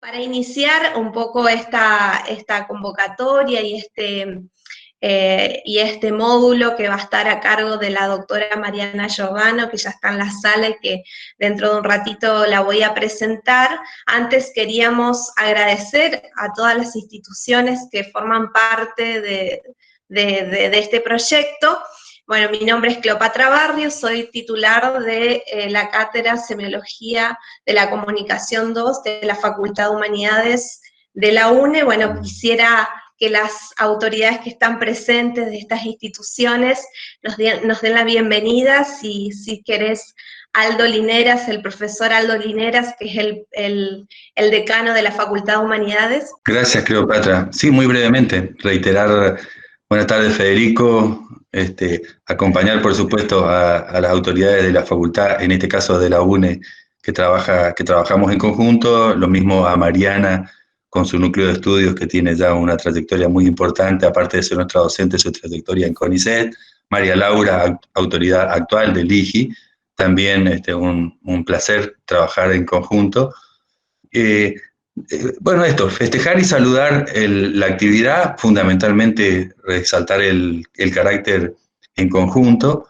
Para iniciar un poco esta convocatoria y este módulo que va a estar a cargo de la doctora Mariana Giovano, que ya está en la sala y que dentro de un ratito la voy a presentar. Antes queríamos agradecer a todas las instituciones que forman parte de este proyecto. Bueno, mi nombre es Cleopatra Barrios, soy titular de la Cátedra Semiología de la Comunicación 2 de la Facultad de Humanidades de la UNE. Bueno, quisiera que las autoridades que están presentes de estas instituciones nos den la bienvenida. Si querés, Aldo Lineras, el profesor Aldo Lineras, que es el decano de la Facultad de Humanidades. Gracias, Cleopatra. Sí, muy brevemente, reiterar, buenas tardes, Federico, acompañar, por supuesto, a las autoridades de la facultad, en este caso de la UNE, que trabajamos en conjunto, lo mismo a Mariana, con su núcleo de estudios, que tiene ya una trayectoria muy importante, aparte de ser nuestra docente, su trayectoria en CONICET, María Laura, autoridad actual del IGI, también un placer trabajar en conjunto. Bueno, festejar y saludar la actividad, fundamentalmente resaltar el carácter en conjunto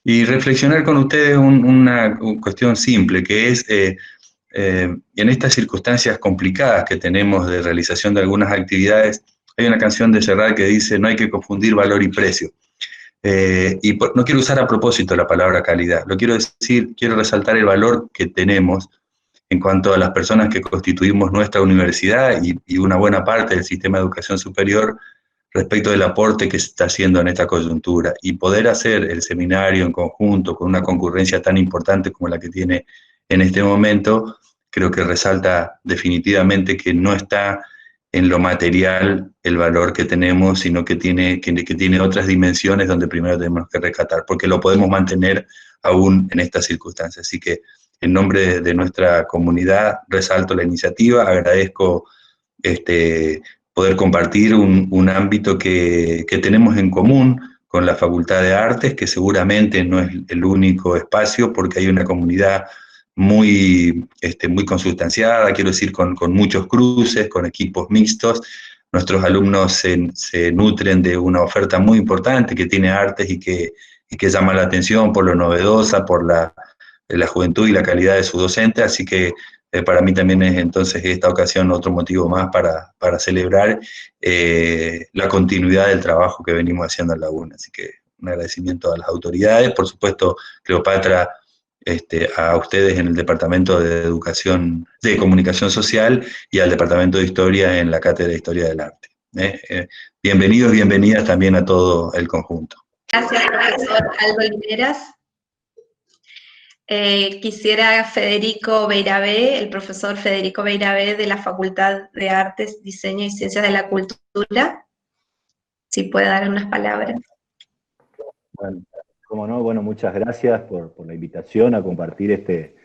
y reflexionar con ustedes una cuestión simple, que es, en estas circunstancias complicadas que tenemos de realización de algunas actividades, hay una canción de Serrat que dice: no hay que confundir valor y precio. No quiero usar a propósito la palabra calidad, lo quiero decir, quiero resaltar el valor que tenemos en cuanto a las personas que constituimos nuestra universidad y una buena parte del sistema de educación superior respecto del aporte que se está haciendo en esta coyuntura. Y poder hacer el seminario en conjunto con una concurrencia tan importante como la que tiene en este momento, creo que resalta definitivamente que no está en lo material el valor que tenemos, sino que tiene otras dimensiones donde primero tenemos que rescatar, porque lo podemos mantener aún en estas circunstancias. Así que, en nombre de nuestra comunidad, resalto la iniciativa, agradezco poder compartir un ámbito que tenemos en común con la Facultad de Artes, que seguramente no es el único espacio, porque hay una comunidad muy consustanciada, quiero decir, con muchos cruces, con equipos mixtos. Nuestros alumnos se nutren de una oferta muy importante que tiene artes y que llama la atención por lo novedosa, por la juventud y la calidad de su docente, así que para mí también es entonces esta ocasión otro motivo más para celebrar la continuidad del trabajo que venimos haciendo en la UNA. Así que un agradecimiento a las autoridades, por supuesto, Cleopatra, a ustedes en el Departamento de Educación, de Comunicación Social, y al Departamento de Historia en la Cátedra de Historia del Arte. Bienvenidos, bienvenidas también a todo el conjunto. Gracias, profesor Aldo Lineras. Quisiera el profesor Federico Beirabé de la Facultad de Artes, Diseño y Ciencias de la Cultura, si puede dar unas palabras. Bueno, cómo no, bueno, muchas gracias por la invitación a compartir este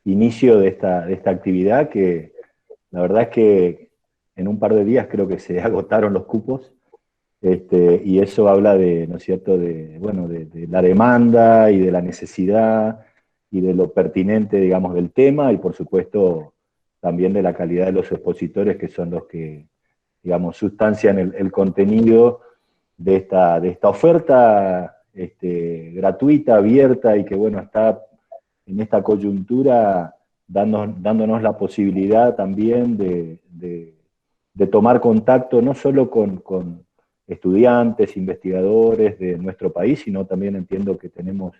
inicio de esta actividad, que la verdad es que en un par de días creo que se agotaron los cupos, y eso habla de, ¿no es cierto?, de la demanda y de la necesidad y de lo pertinente, digamos, del tema, y por supuesto también de la calidad de los expositores, que son los que, digamos, sustancian el contenido de esta oferta gratuita, abierta, y que, bueno, está en esta coyuntura dándonos la posibilidad también de tomar contacto no solo con estudiantes, investigadores de nuestro país, sino también entiendo que tenemos,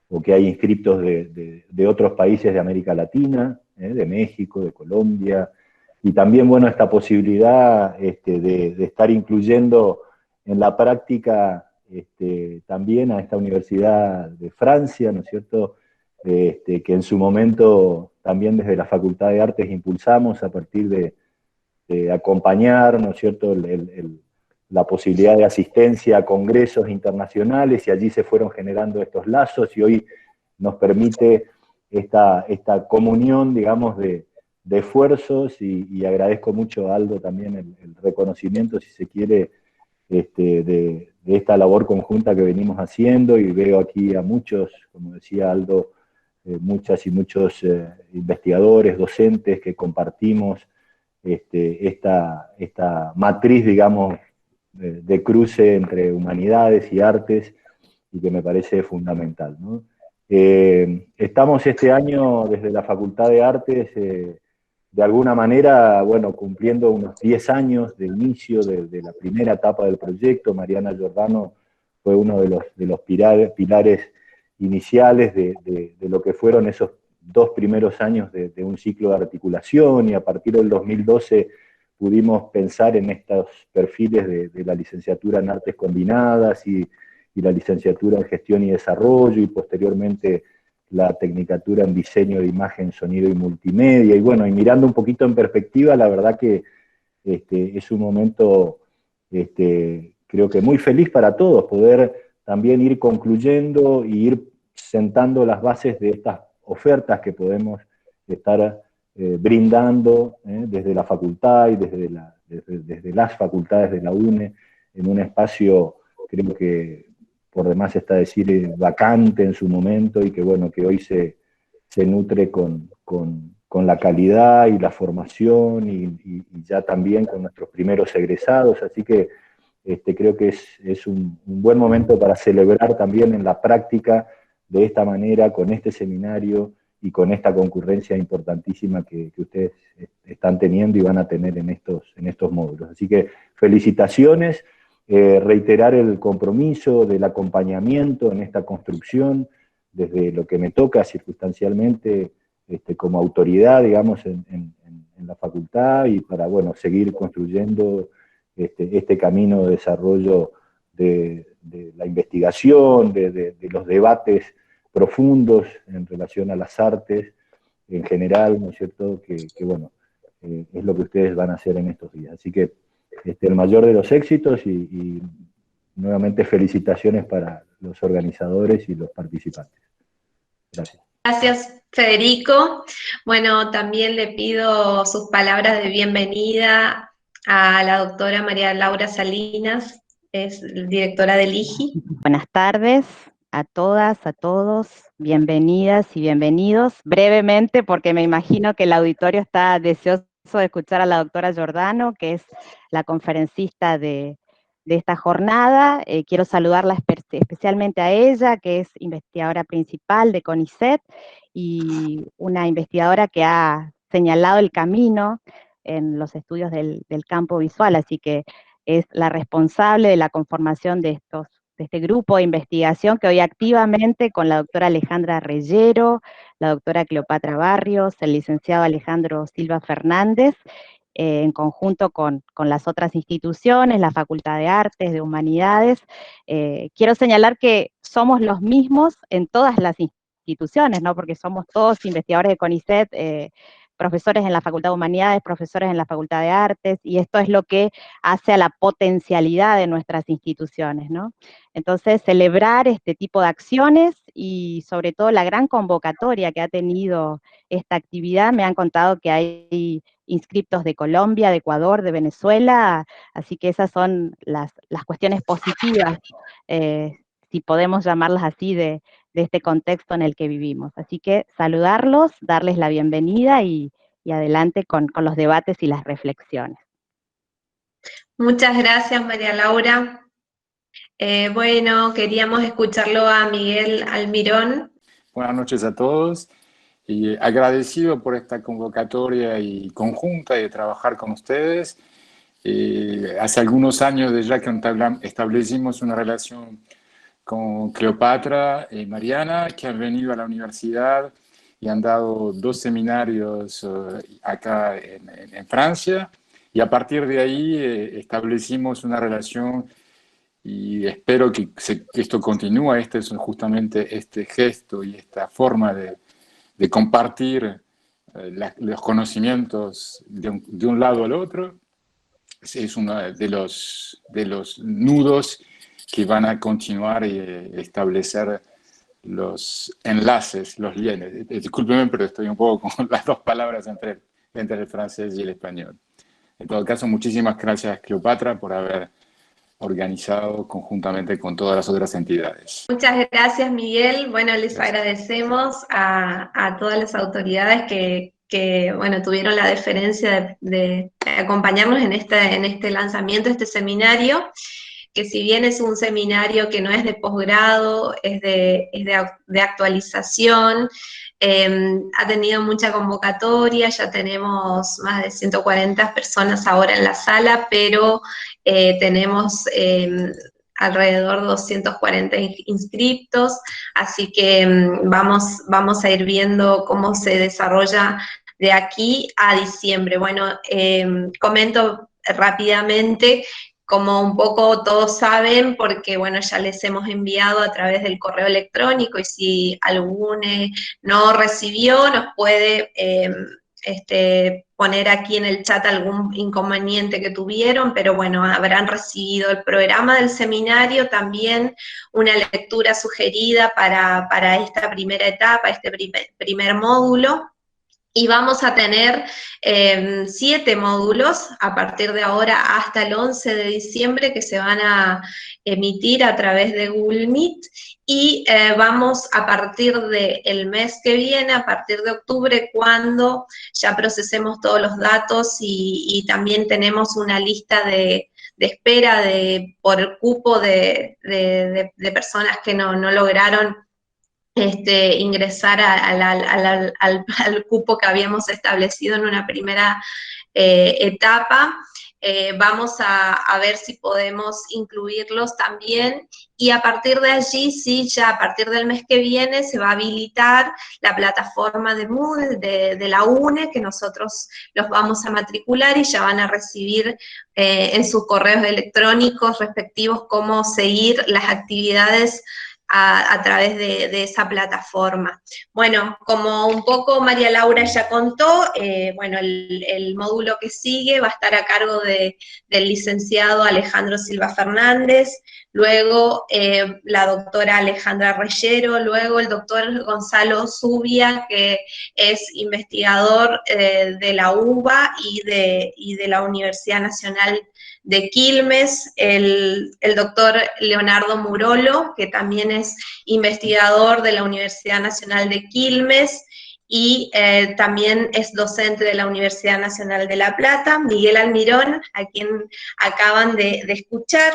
o que hay inscriptos de otros países de América Latina, de México, de Colombia, y también, bueno, esta posibilidad de estar incluyendo en la práctica también a esta Universidad de Francia, ¿no es cierto?, que en su momento también desde la Facultad de Artes impulsamos a partir de acompañar, ¿no es cierto?, la posibilidad de asistencia a congresos internacionales, y allí se fueron generando estos lazos, y hoy nos permite esta comunión, digamos, de esfuerzos, y agradezco mucho a Aldo también el reconocimiento, si se quiere, de esta labor conjunta que venimos haciendo, y veo aquí a muchos, como decía Aldo, muchas y muchos investigadores, docentes que compartimos esta matriz, digamos, de cruce entre humanidades y artes, y que me parece fundamental, ¿no? Estamos este año desde la Facultad de Artes, de alguna manera, bueno, cumpliendo unos 10 años de inicio de la primera etapa del proyecto. Mariana Giordano fue uno de los pilares iniciales de lo que fueron esos 2 primeros años de un ciclo de articulación, y a partir del 2012 pudimos pensar en estos perfiles de la licenciatura en Artes Combinadas y la licenciatura en Gestión y Desarrollo, y posteriormente la tecnicatura en Diseño de Imagen, Sonido y Multimedia. Y bueno, y mirando un poquito en perspectiva, la verdad que es un momento, creo que muy feliz para todos, poder también ir concluyendo y ir sentando las bases de estas ofertas que podemos estar brindando desde la facultad y desde las facultades de la UNE, en un espacio, creo que por demás está decir, vacante en su momento, y que bueno, que hoy se nutre con la calidad y la formación, y ya también con nuestros primeros egresados. Así que creo que es un buen momento para celebrar también en la práctica de esta manera, con este seminario y con esta concurrencia importantísima que ustedes están teniendo y van a tener en estos módulos. Así que felicitaciones, reiterar el compromiso del acompañamiento en esta construcción, desde lo que me toca circunstancialmente como autoridad, digamos, en la facultad, y para, bueno, seguir construyendo este camino de desarrollo de la investigación, de los debates profundos en relación a las artes en general, ¿no es cierto?, que bueno, es lo que ustedes van a hacer en estos días. Así que el mayor de los éxitos, y nuevamente felicitaciones para los organizadores y los participantes. Gracias. Gracias, Federico. Bueno, también le pido sus palabras de bienvenida a la doctora María Laura Salinas, es directora del IGI. Buenas tardes a todas, a todos, bienvenidas y bienvenidos. Brevemente, porque me imagino que el auditorio está deseoso de escuchar a la doctora Giordano, que es la conferencista de esta jornada. Quiero saludarla especialmente a ella, que es investigadora principal de CONICET, y una investigadora que ha señalado el camino en los estudios del campo visual, así que es la responsable de la conformación de este grupo de investigación, que hoy activamente, con la doctora Alejandra Reyero, la doctora Cleopatra Barrios, el licenciado Alejandro Silva Fernández, en conjunto con las otras instituciones, la Facultad de Artes, de Humanidades. Quiero señalar que somos los mismos en todas las instituciones, ¿no?, porque somos todos investigadores de CONICET, profesores en la Facultad de Humanidades, profesores en la Facultad de Artes, y esto es lo que hace a la potencialidad de nuestras instituciones, ¿no? Entonces, celebrar este tipo de acciones, y sobre todo la gran convocatoria que ha tenido esta actividad. Me han contado que hay inscriptos de Colombia, de Ecuador, de Venezuela, así que esas son las cuestiones positivas, si podemos llamarlas así, de este contexto en el que vivimos. Así que saludarlos, darles la bienvenida y adelante con los debates y las reflexiones. Muchas gracias, María Laura. Bueno, queríamos escucharlo a Miguel Almirón. Buenas noches a todos, y agradecido por esta convocatoria y conjunta de trabajar con ustedes. Hace algunos años ya que establecimos una relación con Cleopatra y Mariana, que han venido a la universidad y han dado 2 seminarios acá en Francia, y a partir de ahí establecimos una relación, y espero que esto continúe. Este es justamente este gesto y esta forma de compartir los conocimientos de un lado al otro. Es uno de los nudos que van a continuar y establecer los enlaces, los lienes. Discúlpenme, pero estoy un poco con las 2 palabras entre el francés y el español. En todo caso, muchísimas gracias, Cleopatra, por haber organizado conjuntamente con todas las otras entidades. Muchas gracias, Miguel. Bueno, les agradecemos a todas las autoridades que bueno, tuvieron la deferencia de acompañarnos en este lanzamiento, este seminario, que si bien es un seminario que no es de posgrado, es de actualización, ha tenido mucha convocatoria, ya tenemos más de 140 personas ahora en la sala, pero tenemos alrededor de 240 inscriptos, así que vamos a ir viendo cómo se desarrolla de aquí a diciembre. Bueno, comento rápidamente, como un poco todos saben, porque bueno, ya les hemos enviado a través del correo electrónico, y si alguno no recibió, nos puede poner aquí en el chat algún inconveniente que tuvieron, pero bueno, habrán recibido el programa del seminario, también una lectura sugerida para esta primera etapa, este primer módulo. Y vamos a tener 7 módulos a partir de ahora hasta el 11 de diciembre que se van a emitir a través de Google Meet, y vamos a partir del mes que viene, a partir de octubre, cuando ya procesemos todos los datos y también tenemos una lista de espera por cupo de personas que no lograron ingresar al cupo que habíamos establecido en una primera etapa. Vamos a ver si podemos incluirlos también, y a partir de allí, sí, ya a partir del mes que viene se va a habilitar la plataforma de Moodle de la UNE, que nosotros los vamos a matricular y ya van a recibir en sus correos electrónicos respectivos cómo seguir las actividades a través de esa plataforma. Bueno, como un poco María Laura ya contó, bueno, el módulo que sigue va a estar a cargo del licenciado Alejandro Silva Fernández, luego la doctora Alejandra Reyero, luego el doctor Gonzalo Zubia, que es investigador de la UBA y de la Universidad Nacional de Quilmes, el doctor Leonardo Murolo, que también es investigador de la Universidad Nacional de Quilmes, y también es docente de la Universidad Nacional de La Plata, Miguel Almirón, a quien acaban de escuchar,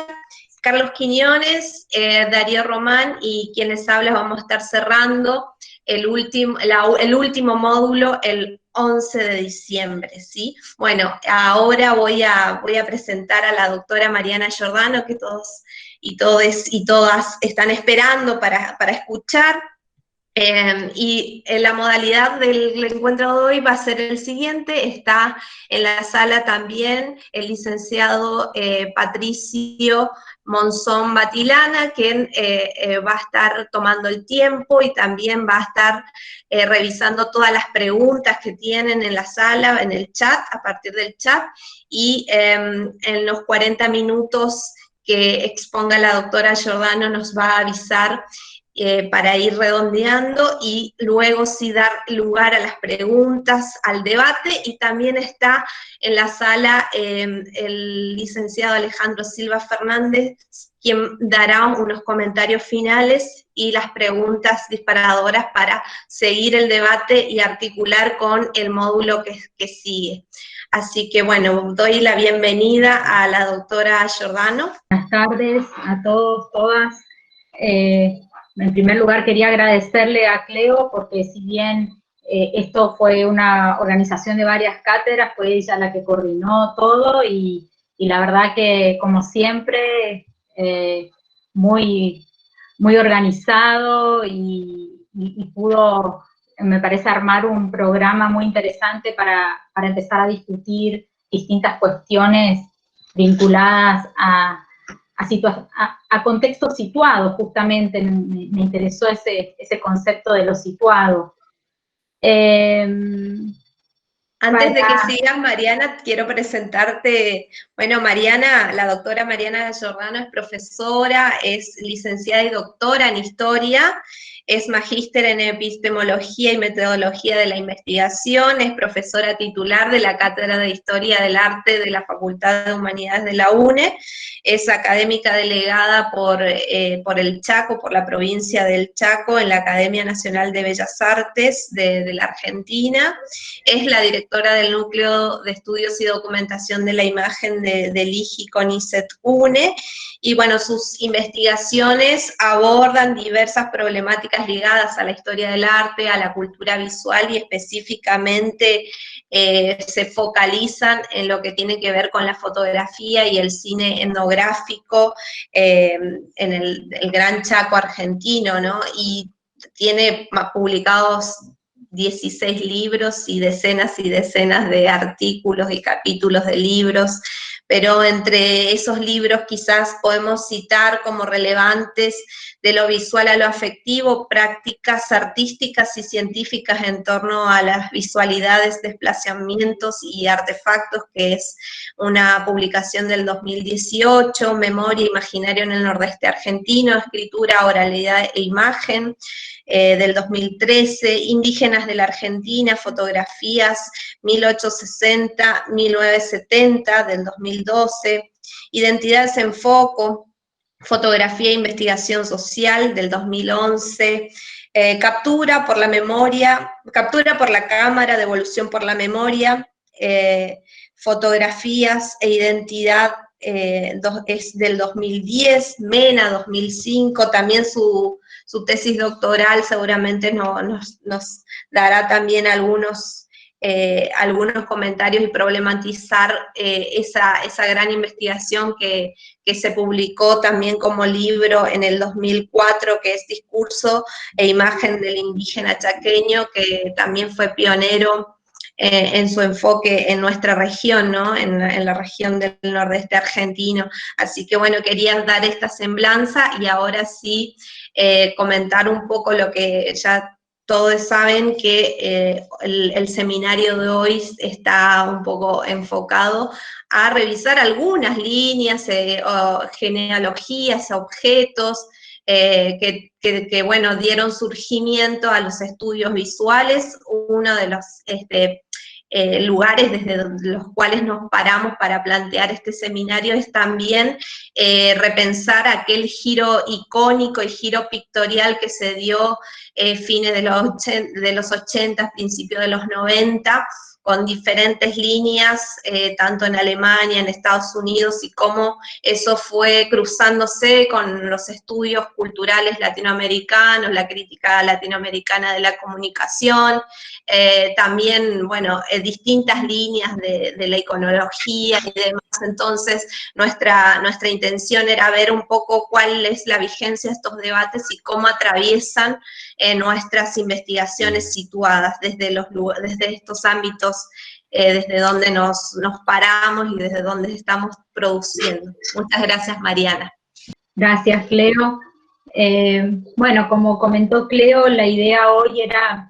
Carlos Quiñones, Darío Román, y quienes hablan. Vamos a estar cerrando el último módulo el 11 de diciembre, ¿sí? Bueno, ahora voy a presentar a la doctora Mariana Giordano, que todos y todas están esperando para escuchar. Y la modalidad del encuentro de hoy va a ser el siguiente. Está en la sala también el licenciado Patricio Monzón Batilana, quien va a estar tomando el tiempo y también va a estar revisando todas las preguntas que tienen en la sala, en el chat, a partir del chat, y en los 40 minutos que exponga la doctora Giordano nos va a avisar para ir redondeando, y luego sí dar lugar a las preguntas, al debate. Y también está en la sala el licenciado Alejandro Silva Fernández, quien dará unos comentarios finales y las preguntas disparadoras para seguir el debate y articular con el módulo que sigue. Así que bueno, doy la bienvenida a la doctora Giordano. Buenas tardes a todos, todas. En primer lugar, quería agradecerle a Cleo, porque si bien esto fue una organización de varias cátedras, fue ella la que coordinó todo, y la verdad que, como siempre, muy organizado, y pudo, me parece, armar un programa muy interesante para empezar a discutir distintas cuestiones vinculadas a contextos situados. Justamente me interesó ese concepto de lo situado. Antes de que sigas, Mariana, quiero presentarte, bueno, Mariana, la doctora Mariana Giordano es profesora, es licenciada y doctora en Historia, es magíster en Epistemología y Metodología de la Investigación, es profesora titular de la Cátedra de Historia del Arte de la Facultad de Humanidades de la UNE, es académica delegada por el Chaco, por la provincia del Chaco, en la Academia Nacional de Bellas Artes de la Argentina, es la directora del Núcleo de Estudios y Documentación de la Imagen del IGI CONICET UNE, y bueno, sus investigaciones abordan diversas problemáticas ligadas a la historia del arte, a la cultura visual, y específicamente se focalizan en lo que tiene que ver con la fotografía y el cine etnográfico en el Gran Chaco argentino, ¿no? Y tiene publicados 16 libros y decenas de artículos y capítulos de libros, pero entre esos libros quizás podemos citar como relevantes de lo visual a lo afectivo, prácticas artísticas y científicas en torno a las visualidades, desplazamientos y artefactos, que es una publicación del 2018, Memoria, Imaginario en el Nordeste Argentino, Escritura, Oralidad e Imagen, del 2013, Indígenas de la Argentina, Fotografías 1860-1970, del 2012, Identidades en Foco, Fotografía e Investigación Social, del 2011, Captura por la Memoria, Captura por la Cámara, Devolución por la Memoria, Fotografías e Identidad, es del 2010, Mena 2005, también su tesis doctoral seguramente nos dará también algunos comentarios y problematizar esa gran investigación que se publicó también como libro en el 2004, que es Discurso e Imagen del Indígena Chaqueño, que también fue pionero en su enfoque en nuestra región, ¿no? En la región del nordeste argentino. Así que bueno, quería dar esta semblanza y ahora sí comentar un poco lo que ya todos saben, que el seminario de hoy está un poco enfocado a revisar algunas líneas, genealogías, objetos, que bueno, dieron surgimiento a los estudios visuales. Uno de los lugares desde los cuales nos paramos para plantear este seminario es también repensar aquel giro icónico y giro pictorial que se dio fines de los 80, principios de los 90, con diferentes líneas, tanto en Alemania, en Estados Unidos, y cómo eso fue cruzándose con los estudios culturales latinoamericanos, la crítica latinoamericana de la comunicación, también, bueno, distintas líneas de la iconología y demás. Entonces, nuestra intención era ver un poco cuál es la vigencia de estos debates y cómo atraviesan nuestras investigaciones situadas desde estos ámbitos, desde donde nos paramos y desde donde estamos produciendo. Muchas gracias, Mariana. Gracias, Cleo. Bueno, como comentó Cleo, la idea hoy era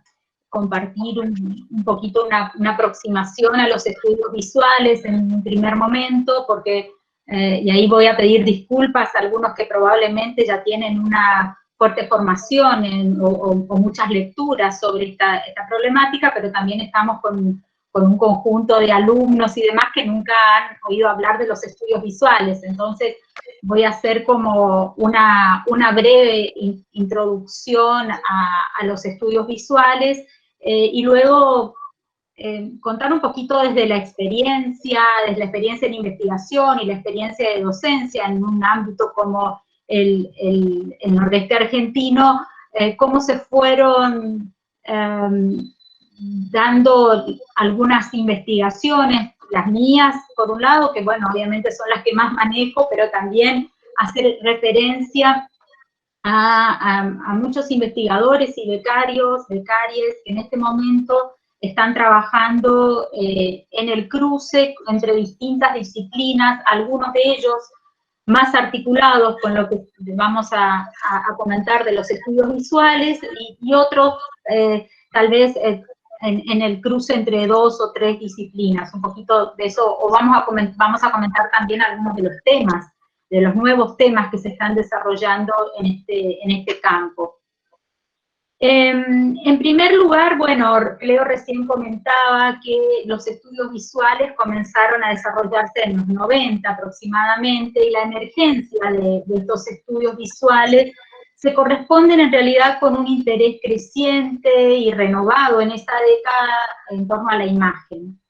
compartir un poquito una aproximación a los estudios visuales en un primer momento, porque, y ahí voy a pedir disculpas a algunos que probablemente ya tienen una fuerte formación o muchas lecturas sobre esta problemática, pero también estamos con un conjunto de alumnos y demás que nunca han oído hablar de los estudios visuales. Entonces voy a hacer como una breve introducción a los estudios visuales, y luego contar un poquito desde la experiencia en investigación y la experiencia de docencia en un ámbito como el nordeste argentino, cómo se fueron dando algunas investigaciones, las mías, por un lado, que bueno, obviamente son las que más manejo, pero también hacer referencia a muchos investigadores y becarias que en este momento están trabajando en el cruce entre distintas disciplinas, algunos de ellos más articulados con lo que vamos a comentar de los estudios visuales, y otros tal vez en el cruce entre 2 o 3 disciplinas. Un poquito de eso, o vamos a comentar también algunos de los temas, de los nuevos temas que se están desarrollando en este campo. En primer lugar, bueno, Leo recién comentaba que los estudios visuales comenzaron a desarrollarse en los 90 aproximadamente, y la emergencia de estos estudios visuales se corresponden en realidad con un interés creciente y renovado en esta década en torno a la imagen.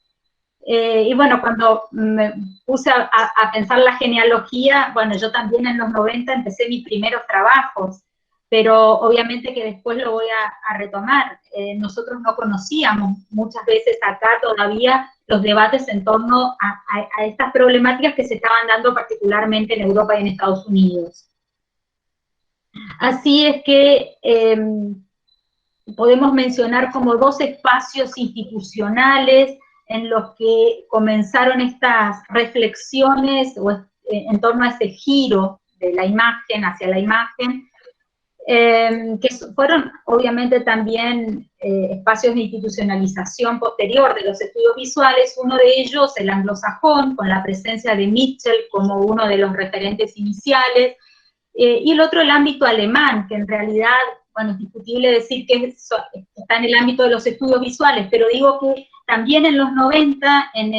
Y bueno, cuando me puse a pensar la genealogía, bueno, yo también en los 90 empecé mis primeros trabajos, pero obviamente que después lo voy a retomar. Nosotros no conocíamos muchas veces acá todavía los debates en torno a estas problemáticas que se estaban dando particularmente en Europa y en Estados Unidos. Así es que podemos mencionar como 2 espacios institucionales en los que comenzaron estas reflexiones en torno a ese giro de la imagen hacia la imagen, que fueron obviamente también espacios de institucionalización posterior de los estudios visuales, uno de ellos el anglosajón, con la presencia de Mitchell como uno de los referentes iniciales, y el otro el ámbito alemán, que en realidad, bueno, es discutible decir que está en el ámbito de los estudios visuales, pero digo que también en los 90, en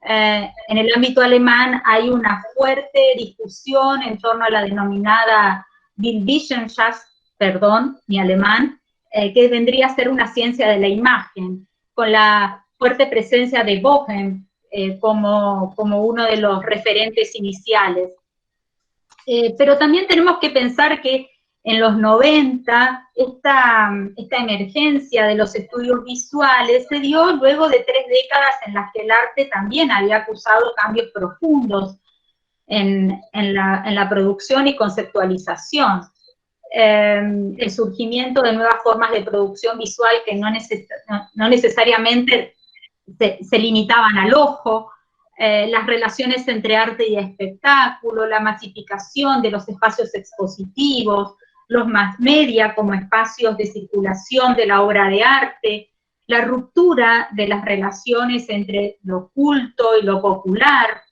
el ámbito alemán, hay una fuerte discusión en torno a la denominada Bildwissenschaft, perdón, mi alemán, que vendría a ser una ciencia de la imagen, con la fuerte presencia de Bohem como uno de los referentes iniciales. Pero también tenemos que pensar que en los 90, esta emergencia de los estudios visuales se dio luego de 3 décadas en las que el arte también había causado cambios profundos en la producción y conceptualización. El surgimiento de nuevas formas de producción visual que no necesariamente se limitaban al ojo, las relaciones entre arte y espectáculo, la masificación de los espacios expositivos, los mass media como espacios de circulación de la obra de arte, la ruptura de las relaciones entre lo culto y lo popular,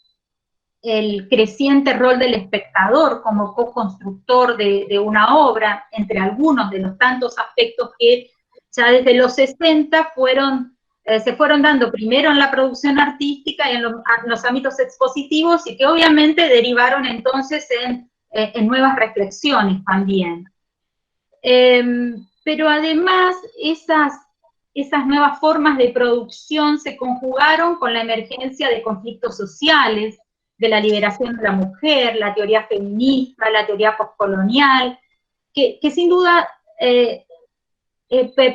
el creciente rol del espectador como co-constructor de una obra, entre algunos de los tantos aspectos que ya desde los 60 se fueron dando primero en la producción artística y en los ámbitos expositivos, y que obviamente derivaron entonces en nuevas reflexiones también. Pero además esas nuevas formas de producción se conjugaron con la emergencia de conflictos sociales, de la liberación de la mujer, la teoría feminista, la teoría postcolonial, que sin duda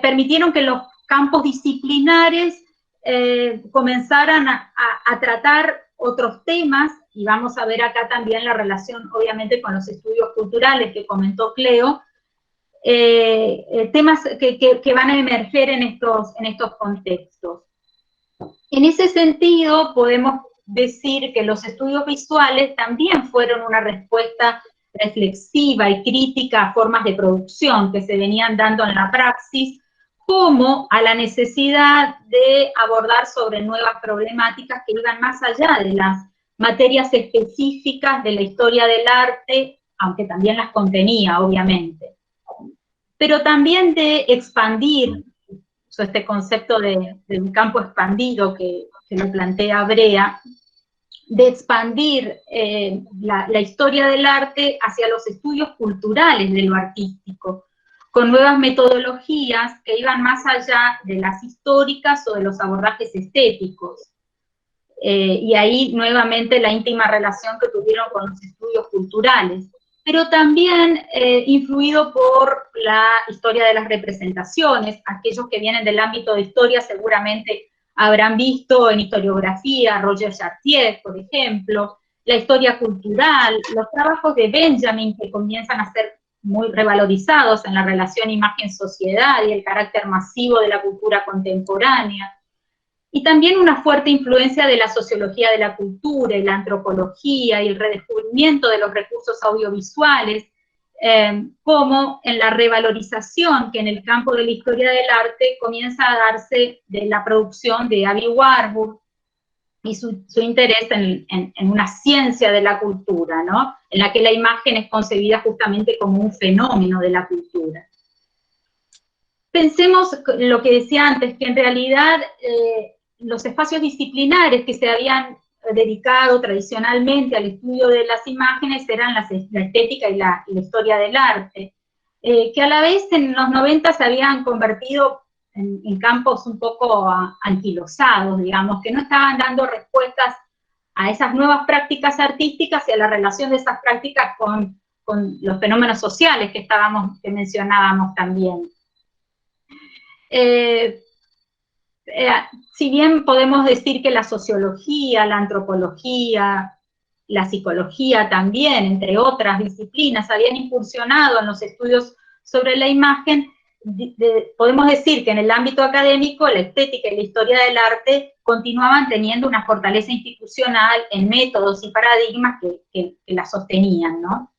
permitieron que los campos disciplinares comenzaran a tratar otros temas, y vamos a ver acá también la relación, obviamente, con los estudios culturales que comentó Cleo, temas que van a emerger en estos contextos. En ese sentido, podemos decir que los estudios visuales también fueron una respuesta reflexiva y crítica a formas de producción que se venían dando en la praxis, como a la necesidad de abordar sobre nuevas problemáticas que iban más allá de las materias específicas de la historia del arte, aunque también las contenía, obviamente. Pero también de expandir, este concepto de un campo expandido que lo plantea Brea, de expandir la historia del arte hacia los estudios culturales de lo artístico, con nuevas metodologías que iban más allá de las históricas o de los abordajes estéticos. Y ahí nuevamente la íntima relación que tuvieron con los estudios culturales, pero también influido por la historia de las representaciones. Aquellos que vienen del ámbito de historia seguramente habrán visto en historiografía Roger Chartier, por ejemplo, la historia cultural, los trabajos de Benjamin que comienzan a ser muy revalorizados en la relación imagen-sociedad y el carácter masivo de la cultura contemporánea, y también una fuerte influencia de la sociología de la cultura y la antropología y el redescubrimiento de los recursos audiovisuales, como en la revalorización que en el campo de la historia del arte comienza a darse de la producción de Aby Warburg y su interés en una ciencia de la cultura, ¿no? En la que la imagen es concebida justamente como un fenómeno de la cultura. Pensemos lo que decía antes, que en realidad los espacios disciplinares que se habían dedicado tradicionalmente al estudio de las imágenes eran la estética y la historia del arte, que a la vez en los 90 se habían convertido en campos un poco anquilosados, digamos, que no estaban dando respuestas a esas nuevas prácticas artísticas y a la relación de esas prácticas con los fenómenos sociales que mencionábamos también. Si bien podemos decir que la sociología, la antropología, la psicología también, entre otras disciplinas, habían incursionado en los estudios sobre la imagen, podemos decir que en el ámbito académico la estética y la historia del arte continuaban teniendo una fortaleza institucional en métodos y paradigmas que la sostenían, ¿no?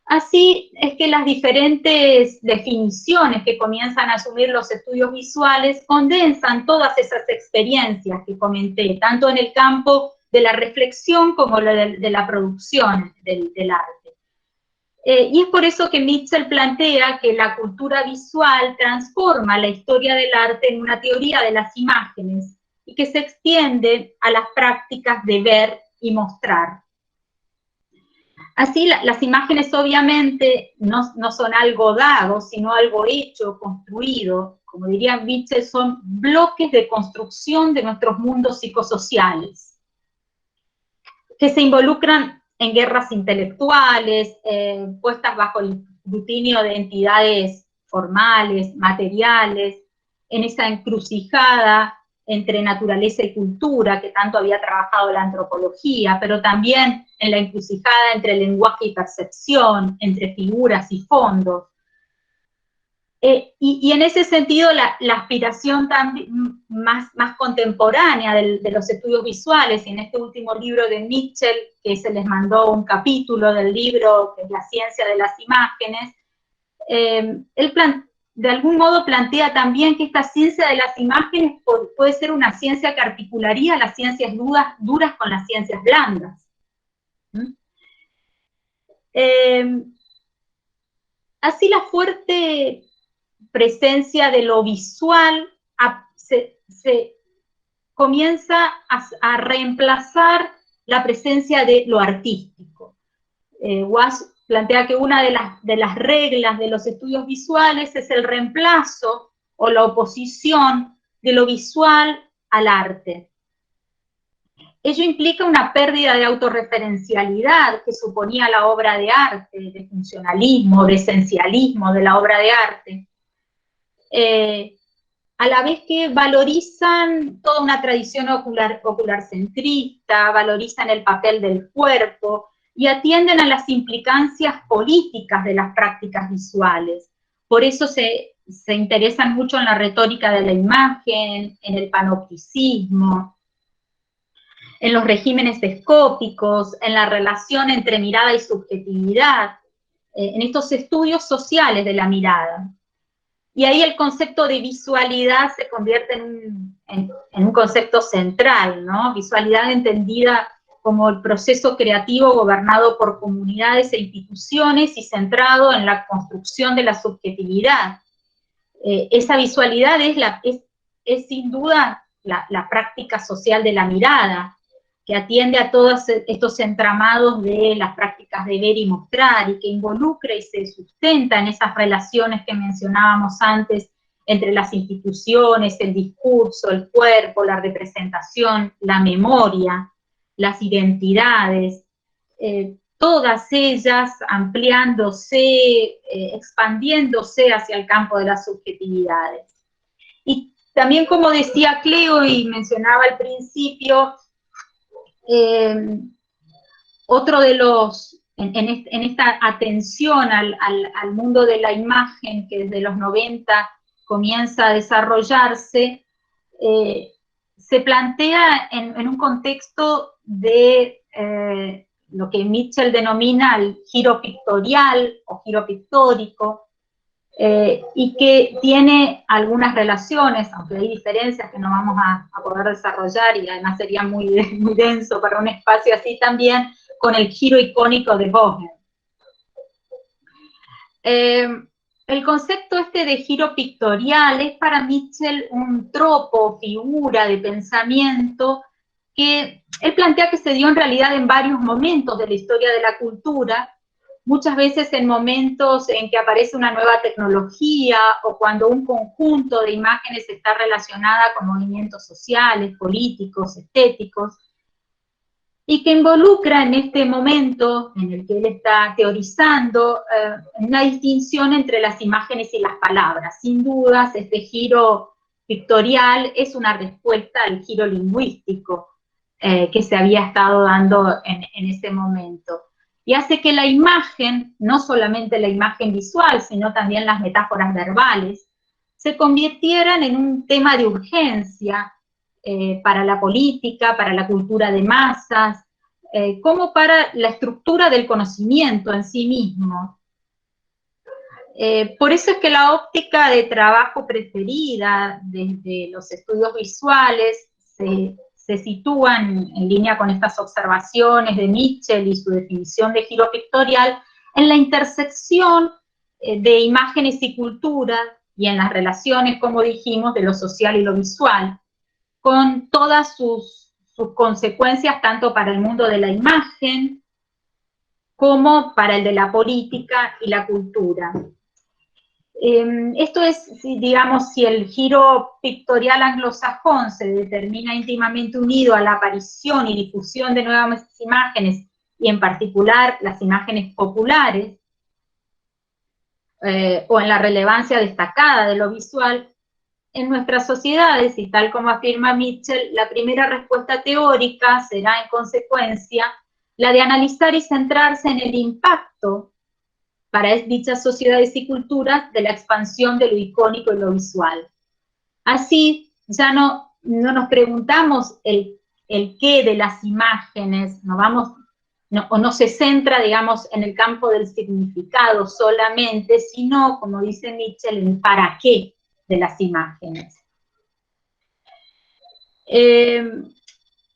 Así es que las diferentes definiciones que comienzan a asumir los estudios visuales condensan todas esas experiencias que comenté, tanto en el campo de la reflexión como de la producción del arte. Y es por eso que Mitchell plantea que la cultura visual transforma la historia del arte en una teoría de las imágenes y que se extiende a las prácticas de ver y mostrar. Así, las imágenes obviamente no son algo dado, sino algo hecho, construido. Como diría Mitchell, son bloques de construcción de nuestros mundos psicosociales, que se involucran en guerras intelectuales, puestas bajo el escrutinio de entidades formales, materiales, en esa encrucijada entre naturaleza y cultura, que tanto había trabajado la antropología, pero también en la encrucijada entre lenguaje y percepción, entre figuras y fondos. Y en ese sentido, la aspiración más contemporánea de los estudios visuales, y en este último libro de Mitchell, que se les mandó un capítulo del libro, que es La ciencia de las imágenes, él de algún modo plantea también que esta ciencia de las imágenes puede ser una ciencia que articularía las ciencias duras con las ciencias blandas. Así la fuerte presencia de lo visual se comienza a reemplazar la presencia de lo artístico. Wash plantea que una de las reglas de los estudios visuales es el reemplazo o la oposición de lo visual al arte. Ello implica una pérdida de autorreferencialidad que suponía la obra de arte, de funcionalismo, de esencialismo de la obra de arte, a la vez que valorizan toda una tradición ocularcentrista, valorizan el papel del cuerpo, y atienden a las implicancias políticas de las prácticas visuales. Por eso se interesan mucho en la retórica de la imagen, en el panopticismo, en los regímenes escópicos, en la relación entre mirada y subjetividad, en estos estudios sociales de la mirada. Y ahí el concepto de visualidad se convierte en un concepto central, ¿no? Visualidad entendida como el proceso creativo gobernado por comunidades e instituciones y centrado en la construcción de la subjetividad. Esa visualidad es sin duda la práctica social de la mirada, que atiende a todos estos entramados de las prácticas de ver y mostrar, y que involucra y se sustenta en esas relaciones que mencionábamos antes entre las instituciones, el discurso, el cuerpo, la representación, la memoria, las identidades, todas ellas ampliándose, expandiéndose hacia el campo de las subjetividades. Y también, como decía Cleo y mencionaba al principio, otro de los, en esta atención al mundo de la imagen que desde los 90 comienza a desarrollarse, se plantea en un contexto de lo que Mitchell denomina el giro pictorial o giro pictórico, y que tiene algunas relaciones, aunque hay diferencias que no vamos a poder desarrollar y además sería muy denso para un espacio así también, con el giro icónico de Bohmer. El concepto este de giro pictorial es para Mitchell un tropo, figura de pensamiento que él plantea que se dio en realidad en varios momentos de la historia de la cultura, muchas veces en momentos en que aparece una nueva tecnología o cuando un conjunto de imágenes está relacionada con movimientos sociales, políticos, estéticos, y que involucra en este momento en el que él está teorizando una distinción entre las imágenes y las palabras. Sin dudas, este giro pictorial es una respuesta al giro lingüístico que se había estado dando en ese momento. Y hace que la imagen, no solamente la imagen visual, sino también las metáforas verbales, se convirtieran en un tema de urgencia para la política, para la cultura de masas, como para la estructura del conocimiento en sí mismo. Por eso es que la óptica de trabajo preferida desde los estudios visuales se sitúan en línea con estas observaciones de Mitchell y su definición de giro pictorial en la intersección de imágenes y cultura y en las relaciones, como dijimos, de lo social y lo visual, con todas sus consecuencias tanto para el mundo de la imagen como para el de la política y la cultura. Esto es, digamos, si el giro pictorial anglosajón se determina íntimamente unido a la aparición y difusión de nuevas imágenes, y en particular las imágenes populares, o en la relevancia destacada de lo visual, en nuestras sociedades, y tal como afirma Mitchell, la primera respuesta teórica será, en consecuencia, la de analizar y centrarse en el impacto para dichas sociedades y culturas de la expansión de lo icónico y lo visual. Así, ya no nos preguntamos el qué de las imágenes, no se centra, digamos, en el campo del significado solamente, sino, como dice Mitchell, en para qué de las imágenes.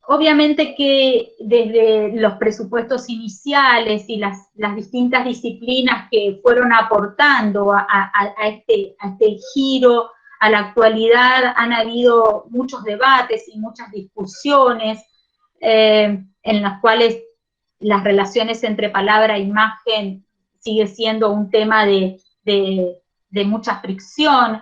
Obviamente que desde los presupuestos iniciales y las distintas disciplinas que fueron aportando a este giro, a la actualidad, han habido muchos debates y muchas discusiones en las cuales las relaciones entre palabra e imagen sigue siendo un tema de mucha fricción.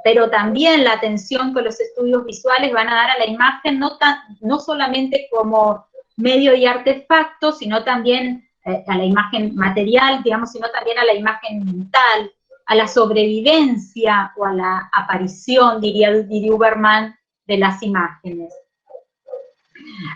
Pero también la atención que los estudios visuales van a dar a la imagen, no solamente como medio y artefacto, sino también a la imagen material, digamos, sino también a la imagen mental, a la sobrevivencia o a la aparición, diría Uberman, de las imágenes.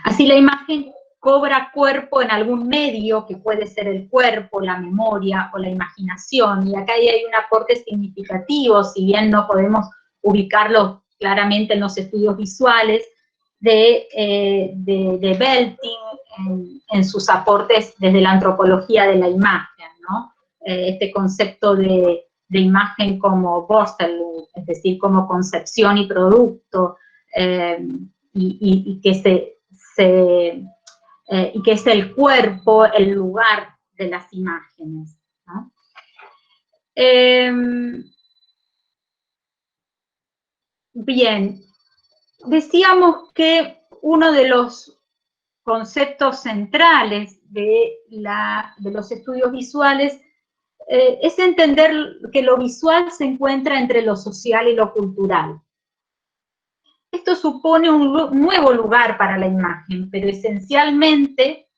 Así la imagen cobra cuerpo en algún medio, que puede ser el cuerpo, la memoria o la imaginación, y acá hay un aporte significativo, si bien no podemos ubicarlo claramente en los estudios visuales, de Belting en sus aportes desde la antropología de la imagen, ¿no? Este concepto de imagen como Vorstellung, es decir, como concepción y producto, y que y que es el cuerpo, el lugar de las imágenes, ¿no? Bien, decíamos que uno de los conceptos centrales de los estudios visuales es entender que lo visual se encuentra entre lo social y lo cultural. Esto supone un nuevo lugar para la imagen, pero esencialmente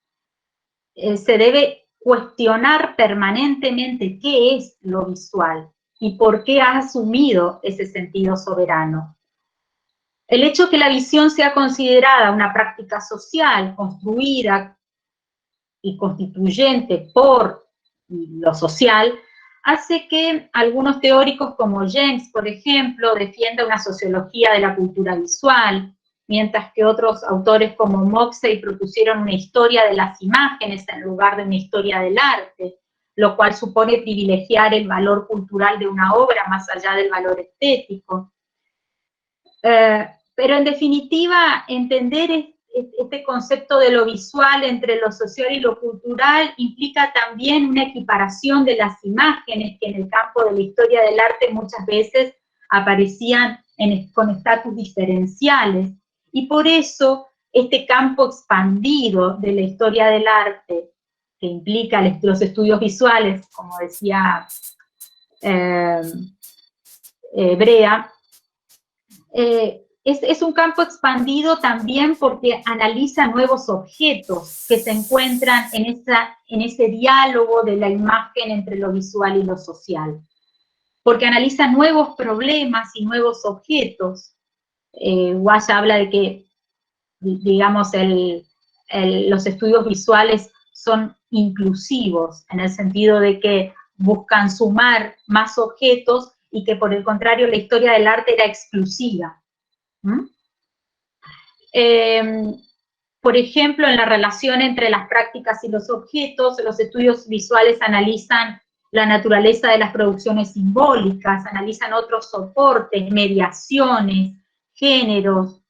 se debe cuestionar permanentemente qué es lo visual y por qué ha asumido ese sentido soberano. El hecho que la visión sea considerada una práctica social, construida y constituyente por lo social, hace que algunos teóricos como James, por ejemplo, defienda una sociología de la cultura visual, mientras que otros autores como Moxey propusieron una historia de las imágenes en lugar de una historia del arte, lo cual supone privilegiar el valor cultural de una obra más allá del valor estético. Pero en definitiva, entender este concepto de lo visual entre lo social y lo cultural implica también una equiparación de las imágenes que en el campo de la historia del arte muchas veces aparecían con estatus diferenciales. Y por eso este campo expandido de la historia del arte, que implica los estudios visuales, como decía Brea, es un campo expandido también porque analiza nuevos objetos que se encuentran en ese diálogo de la imagen entre lo visual y lo social. Porque analiza nuevos problemas y nuevos objetos. Guaya habla de que, digamos, los estudios visuales son inclusivos, en el sentido de que buscan sumar más objetos y que por el contrario la historia del arte era exclusiva. Por ejemplo, en la relación entre las prácticas y los objetos, los estudios visuales analizan la naturaleza de las producciones simbólicas, analizan otros soportes, mediaciones, géneros,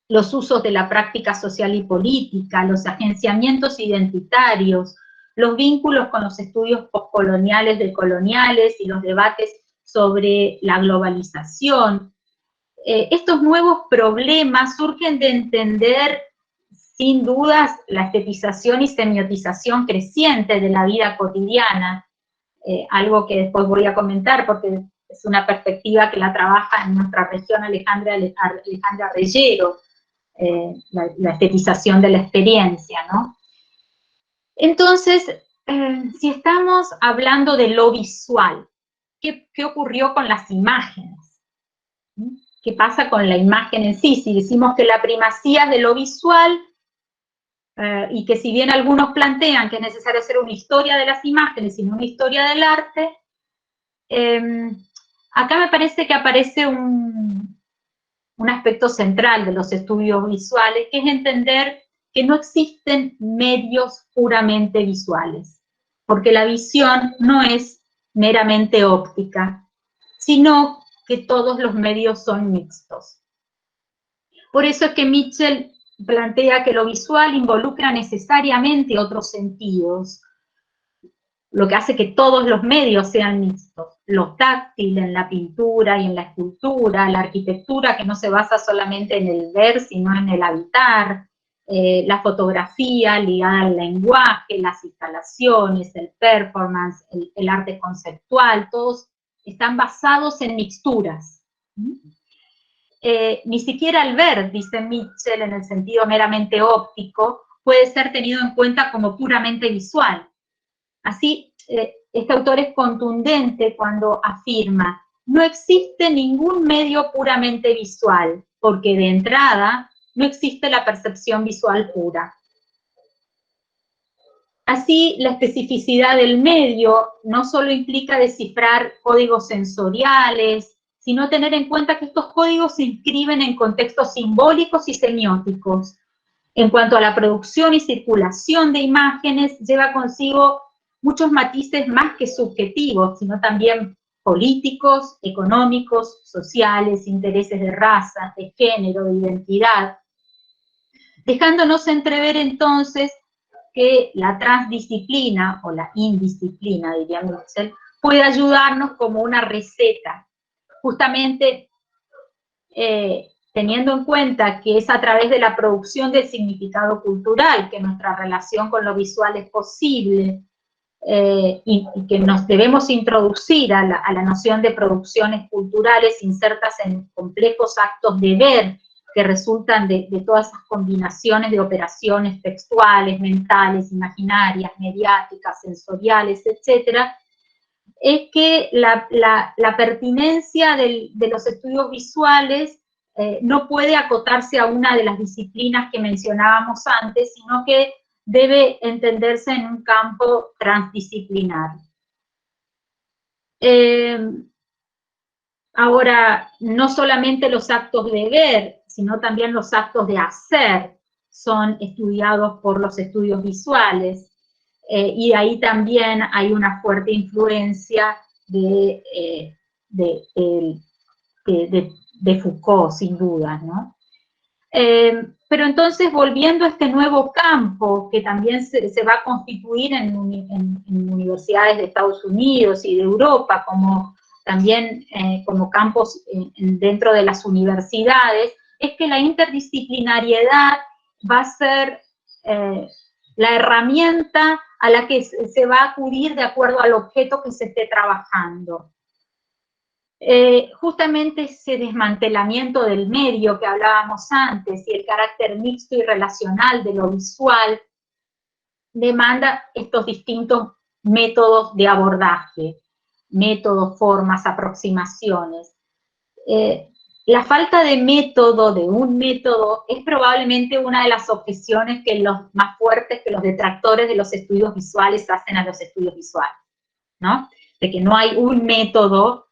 los usos de la práctica social y política, los agenciamientos identitarios, los vínculos con los estudios postcoloniales, decoloniales y los debates sobre la globalización. Estos nuevos problemas surgen de entender, sin dudas, la estetización y semiotización creciente de la vida cotidiana, algo que después voy a comentar porque es una perspectiva que la trabaja en nuestra región Alejandra Reyero, la estetización de la experiencia, ¿no? Entonces, si estamos hablando de lo visual, ¿qué ocurrió con las imágenes? ¿Qué pasa con la imagen en sí? Si decimos que la primacía es de lo visual, y que si bien algunos plantean que es necesario hacer una historia de las imágenes y no una historia del arte, acá me parece que aparece un aspecto central de los estudios visuales, que es entender que no existen medios puramente visuales, porque la visión no es meramente óptica, sino que todos los medios son mixtos. Por eso es que Mitchell plantea que lo visual involucra necesariamente otros sentidos, lo que hace que todos los medios sean mixtos. Lo táctil en la pintura y en la escultura, la arquitectura que no se basa solamente en el ver, sino en el habitar, la fotografía ligada al lenguaje, las instalaciones, el performance, el arte conceptual, todos están basados en mixturas. Ni siquiera el ver, dice Mitchell, en el sentido meramente óptico, puede ser tenido en cuenta como puramente visual. Así, este autor es contundente cuando afirma: no existe ningún medio puramente visual, porque de entrada no existe la percepción visual pura. Así, la especificidad del medio no solo implica descifrar códigos sensoriales, sino tener en cuenta que estos códigos se inscriben en contextos simbólicos y semióticos. En cuanto a la producción y circulación de imágenes, lleva consigo muchos matices más que subjetivos, sino también políticos, económicos, sociales, intereses de raza, de género, de identidad, dejándonos entrever entonces que la transdisciplina, o la indisciplina, diría Mitchell, puede ayudarnos como una receta, justamente teniendo en cuenta que es a través de la producción del significado cultural que nuestra relación con lo visual es posible, y que nos debemos introducir a la noción de producciones culturales insertas en complejos actos de ver, que resultan de todas esas combinaciones de operaciones textuales, mentales, imaginarias, mediáticas, sensoriales, etcétera, es que la pertinencia de los estudios visuales no puede acotarse a una de las disciplinas que mencionábamos antes, sino que debe entenderse en un campo transdisciplinar. Ahora, no solamente los actos de ver, sino también los actos de hacer son estudiados por los estudios visuales, y ahí también hay una fuerte influencia de Foucault, sin duda, ¿no? Pero entonces, volviendo a este nuevo campo que también se va a constituir en universidades de Estados Unidos y de Europa, como también como campos dentro de las universidades, es que la interdisciplinariedad va a ser la herramienta a la que se va a acudir de acuerdo al objeto que se esté trabajando. Justamente ese desmantelamiento del medio que hablábamos antes y el carácter mixto y relacional de lo visual demanda estos distintos métodos de abordaje, métodos, formas, aproximaciones. La falta de método, de un método, es probablemente una de las objeciones que los más fuertes que los detractores de los estudios visuales hacen a los estudios visuales, ¿no? De que no hay un método.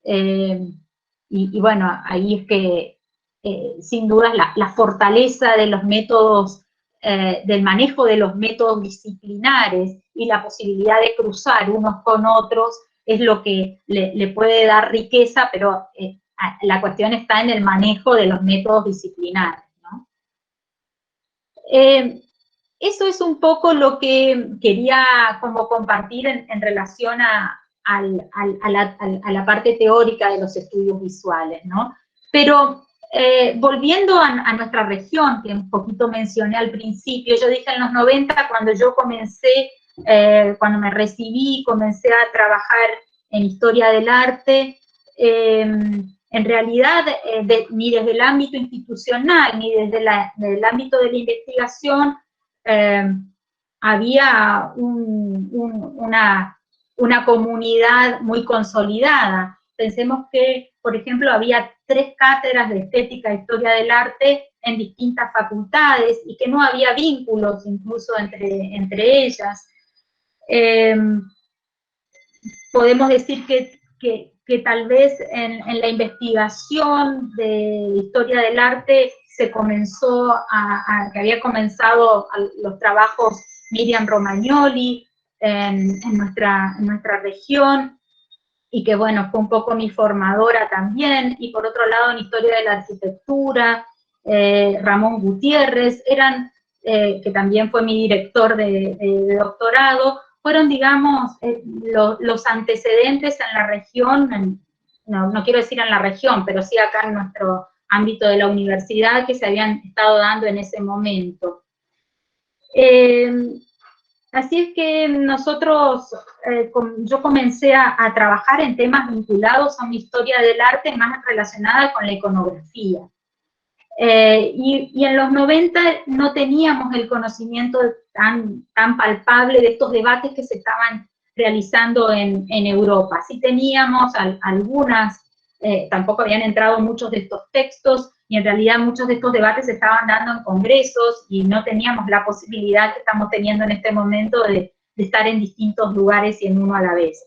Y bueno, ahí es que sin duda la fortaleza de los métodos, del manejo de los métodos disciplinares y la posibilidad de cruzar unos con otros es lo que le puede dar riqueza, pero la cuestión está en el manejo de los métodos disciplinares, ¿no? Eso es un poco lo que quería como compartir en relación a la parte teórica de los estudios visuales, ¿no? Pero volviendo a nuestra región, que un poquito mencioné al principio, yo dije en los 90, cuando yo comencé, cuando me recibí, comencé a trabajar en historia del arte, en realidad, ni desde el ámbito institucional, ni desde el ámbito de la investigación, había una comunidad muy consolidada. Pensemos que, por ejemplo, había 3 cátedras de estética e historia del arte en distintas facultades y que no había vínculos incluso entre ellas. Podemos decir que tal vez en la investigación de historia del arte se comenzó que había comenzado los trabajos Miriam Romagnoli en nuestra región, y que bueno, fue un poco mi formadora también, y por otro lado en historia de la arquitectura, Ramón Gutiérrez, que también fue mi director de doctorado, fueron, digamos, los antecedentes en la región, no quiero decir en la región, pero sí acá en nuestro ámbito de la universidad, que se habían estado dando en ese momento. Así es que yo comencé a trabajar en temas vinculados a una historia del arte más relacionada con la iconografía. Y en los 90 no teníamos el conocimiento tan palpable de estos debates que se estaban realizando en Europa. Sí teníamos algunas, tampoco habían entrado muchos de estos textos, y en realidad muchos de estos debates se estaban dando en congresos, y no teníamos la posibilidad que estamos teniendo en este momento de estar en distintos lugares y en uno a la vez.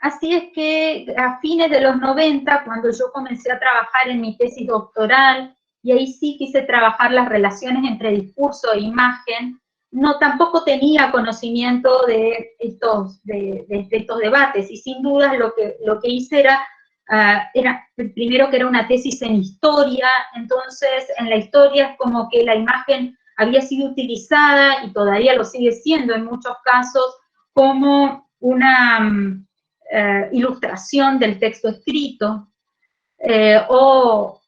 Así es que a fines de los 90, cuando yo comencé a trabajar en mi tesis doctoral, y ahí sí quise trabajar las relaciones entre discurso e imagen, tampoco tenía conocimiento de estos debates, y sin dudas lo que hice era primero que era una tesis en historia. Entonces en la historia es como que la imagen había sido utilizada, y todavía lo sigue siendo en muchos casos, como una ilustración del texto escrito, o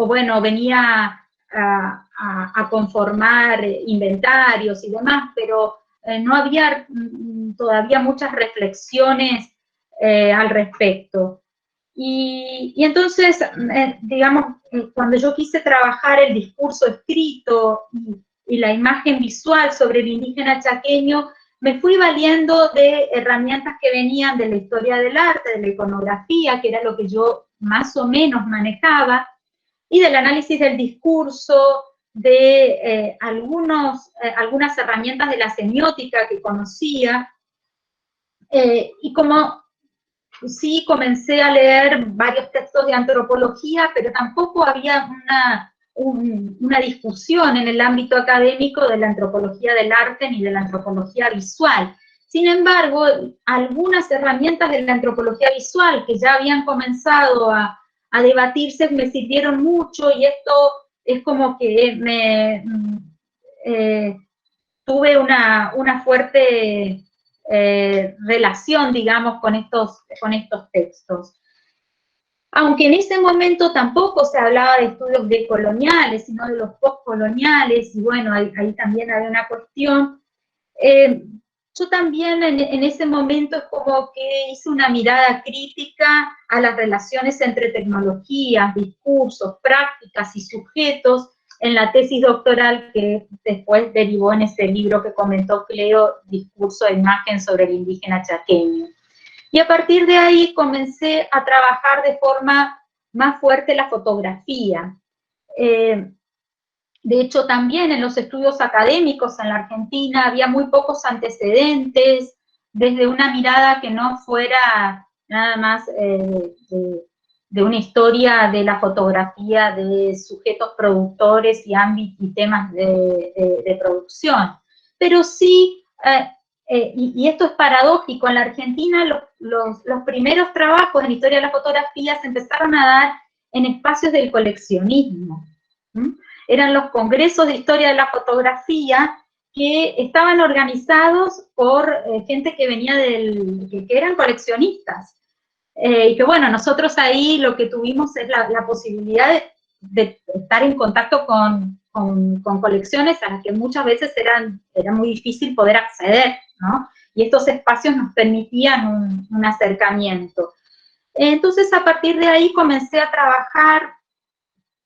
bueno, venía a conformar inventarios y demás, pero no había todavía muchas reflexiones al respecto. Y entonces, digamos, cuando yo quise trabajar el discurso escrito y la imagen visual sobre el indígena chaqueño, me fui valiendo de herramientas que venían de la historia del arte, de la iconografía, que era lo que yo más o menos manejaba, y del análisis del discurso, de algunas herramientas de la semiótica que conocía, y como sí comencé a leer varios textos de antropología, pero tampoco había una discusión en el ámbito académico de la antropología del arte ni de la antropología visual. Sin embargo, algunas herramientas de la antropología visual que ya habían comenzado a debatirse me sirvieron mucho, y esto es como que tuve una fuerte relación, digamos, con estos textos. Aunque en ese momento tampoco se hablaba de estudios decoloniales, sino de los postcoloniales, y bueno, ahí también había una cuestión. Yo también en ese momento es como que hice una mirada crítica a las relaciones entre tecnologías, discursos, prácticas y sujetos en la tesis doctoral que después derivó en ese libro que comentó Cleo, Discurso e Imagen sobre el indígena chaqueño. Y a partir de ahí comencé a trabajar de forma más fuerte la fotografía. De hecho, también en los estudios académicos en la Argentina había muy pocos antecedentes, desde una mirada que no fuera nada más de una historia de la fotografía de sujetos productores y temas de producción. Pero sí, y esto es paradójico, en la Argentina los primeros trabajos en historia de la fotografía se empezaron a dar en espacios del coleccionismo. Eran los congresos de historia de la fotografía que estaban organizados por gente que venía que eran coleccionistas. Y que bueno, nosotros ahí lo que tuvimos es la posibilidad de estar en contacto con colecciones a las que muchas veces era muy difícil poder acceder, ¿no? Y estos espacios nos permitían un acercamiento. Entonces, a partir de ahí comencé a trabajar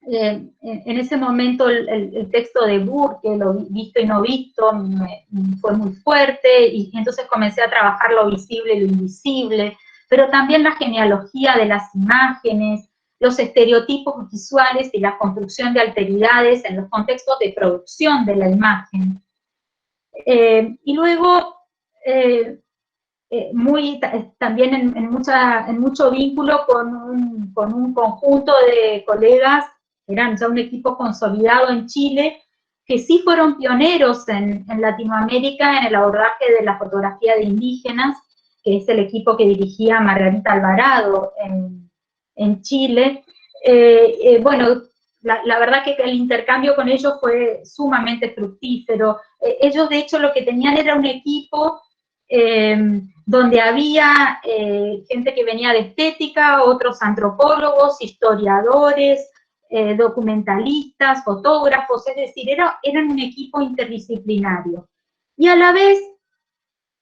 en ese momento el texto de Burke, lo visto y no visto, fue muy fuerte, y entonces comencé a trabajar lo visible y lo invisible, pero también la genealogía de las imágenes, los estereotipos visuales y la construcción de alteridades en los contextos de producción de la imagen. Y luego, también en mucho vínculo con un conjunto de colegas, eran ya un equipo consolidado en Chile, que sí fueron pioneros en Latinoamérica en el abordaje de la fotografía de indígenas, que es el equipo que dirigía Margarita Alvarado en Chile. Bueno, la verdad que el intercambio con ellos fue sumamente fructífero. Ellos, de hecho, lo que tenían era un equipo donde había gente que venía de estética, otros antropólogos, historiadores, documentalistas, fotógrafos, es decir, eran un equipo interdisciplinario. Y a la vez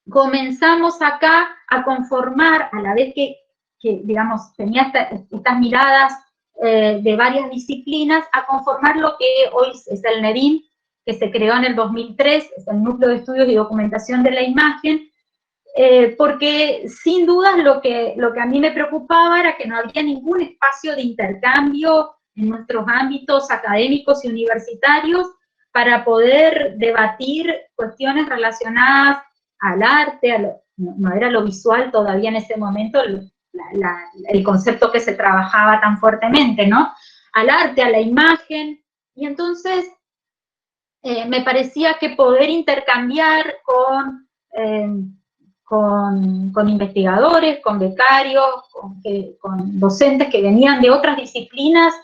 comenzamos acá a conformar, a la vez que digamos, tenía estas miradas de varias disciplinas, a conformar lo que hoy es el NEDIM, que se creó en el 2003, es el Núcleo de Estudios y Documentación de la Imagen, porque sin dudas lo que a mí me preocupaba era que no había ningún espacio de intercambio en nuestros ámbitos académicos y universitarios para poder debatir cuestiones relacionadas al arte, no era lo visual todavía en ese momento el concepto que se trabajaba tan fuertemente, ¿no? Al arte, a la imagen, y entonces me parecía que poder intercambiar con investigadores, con becarios, con docentes que venían de otras disciplinas,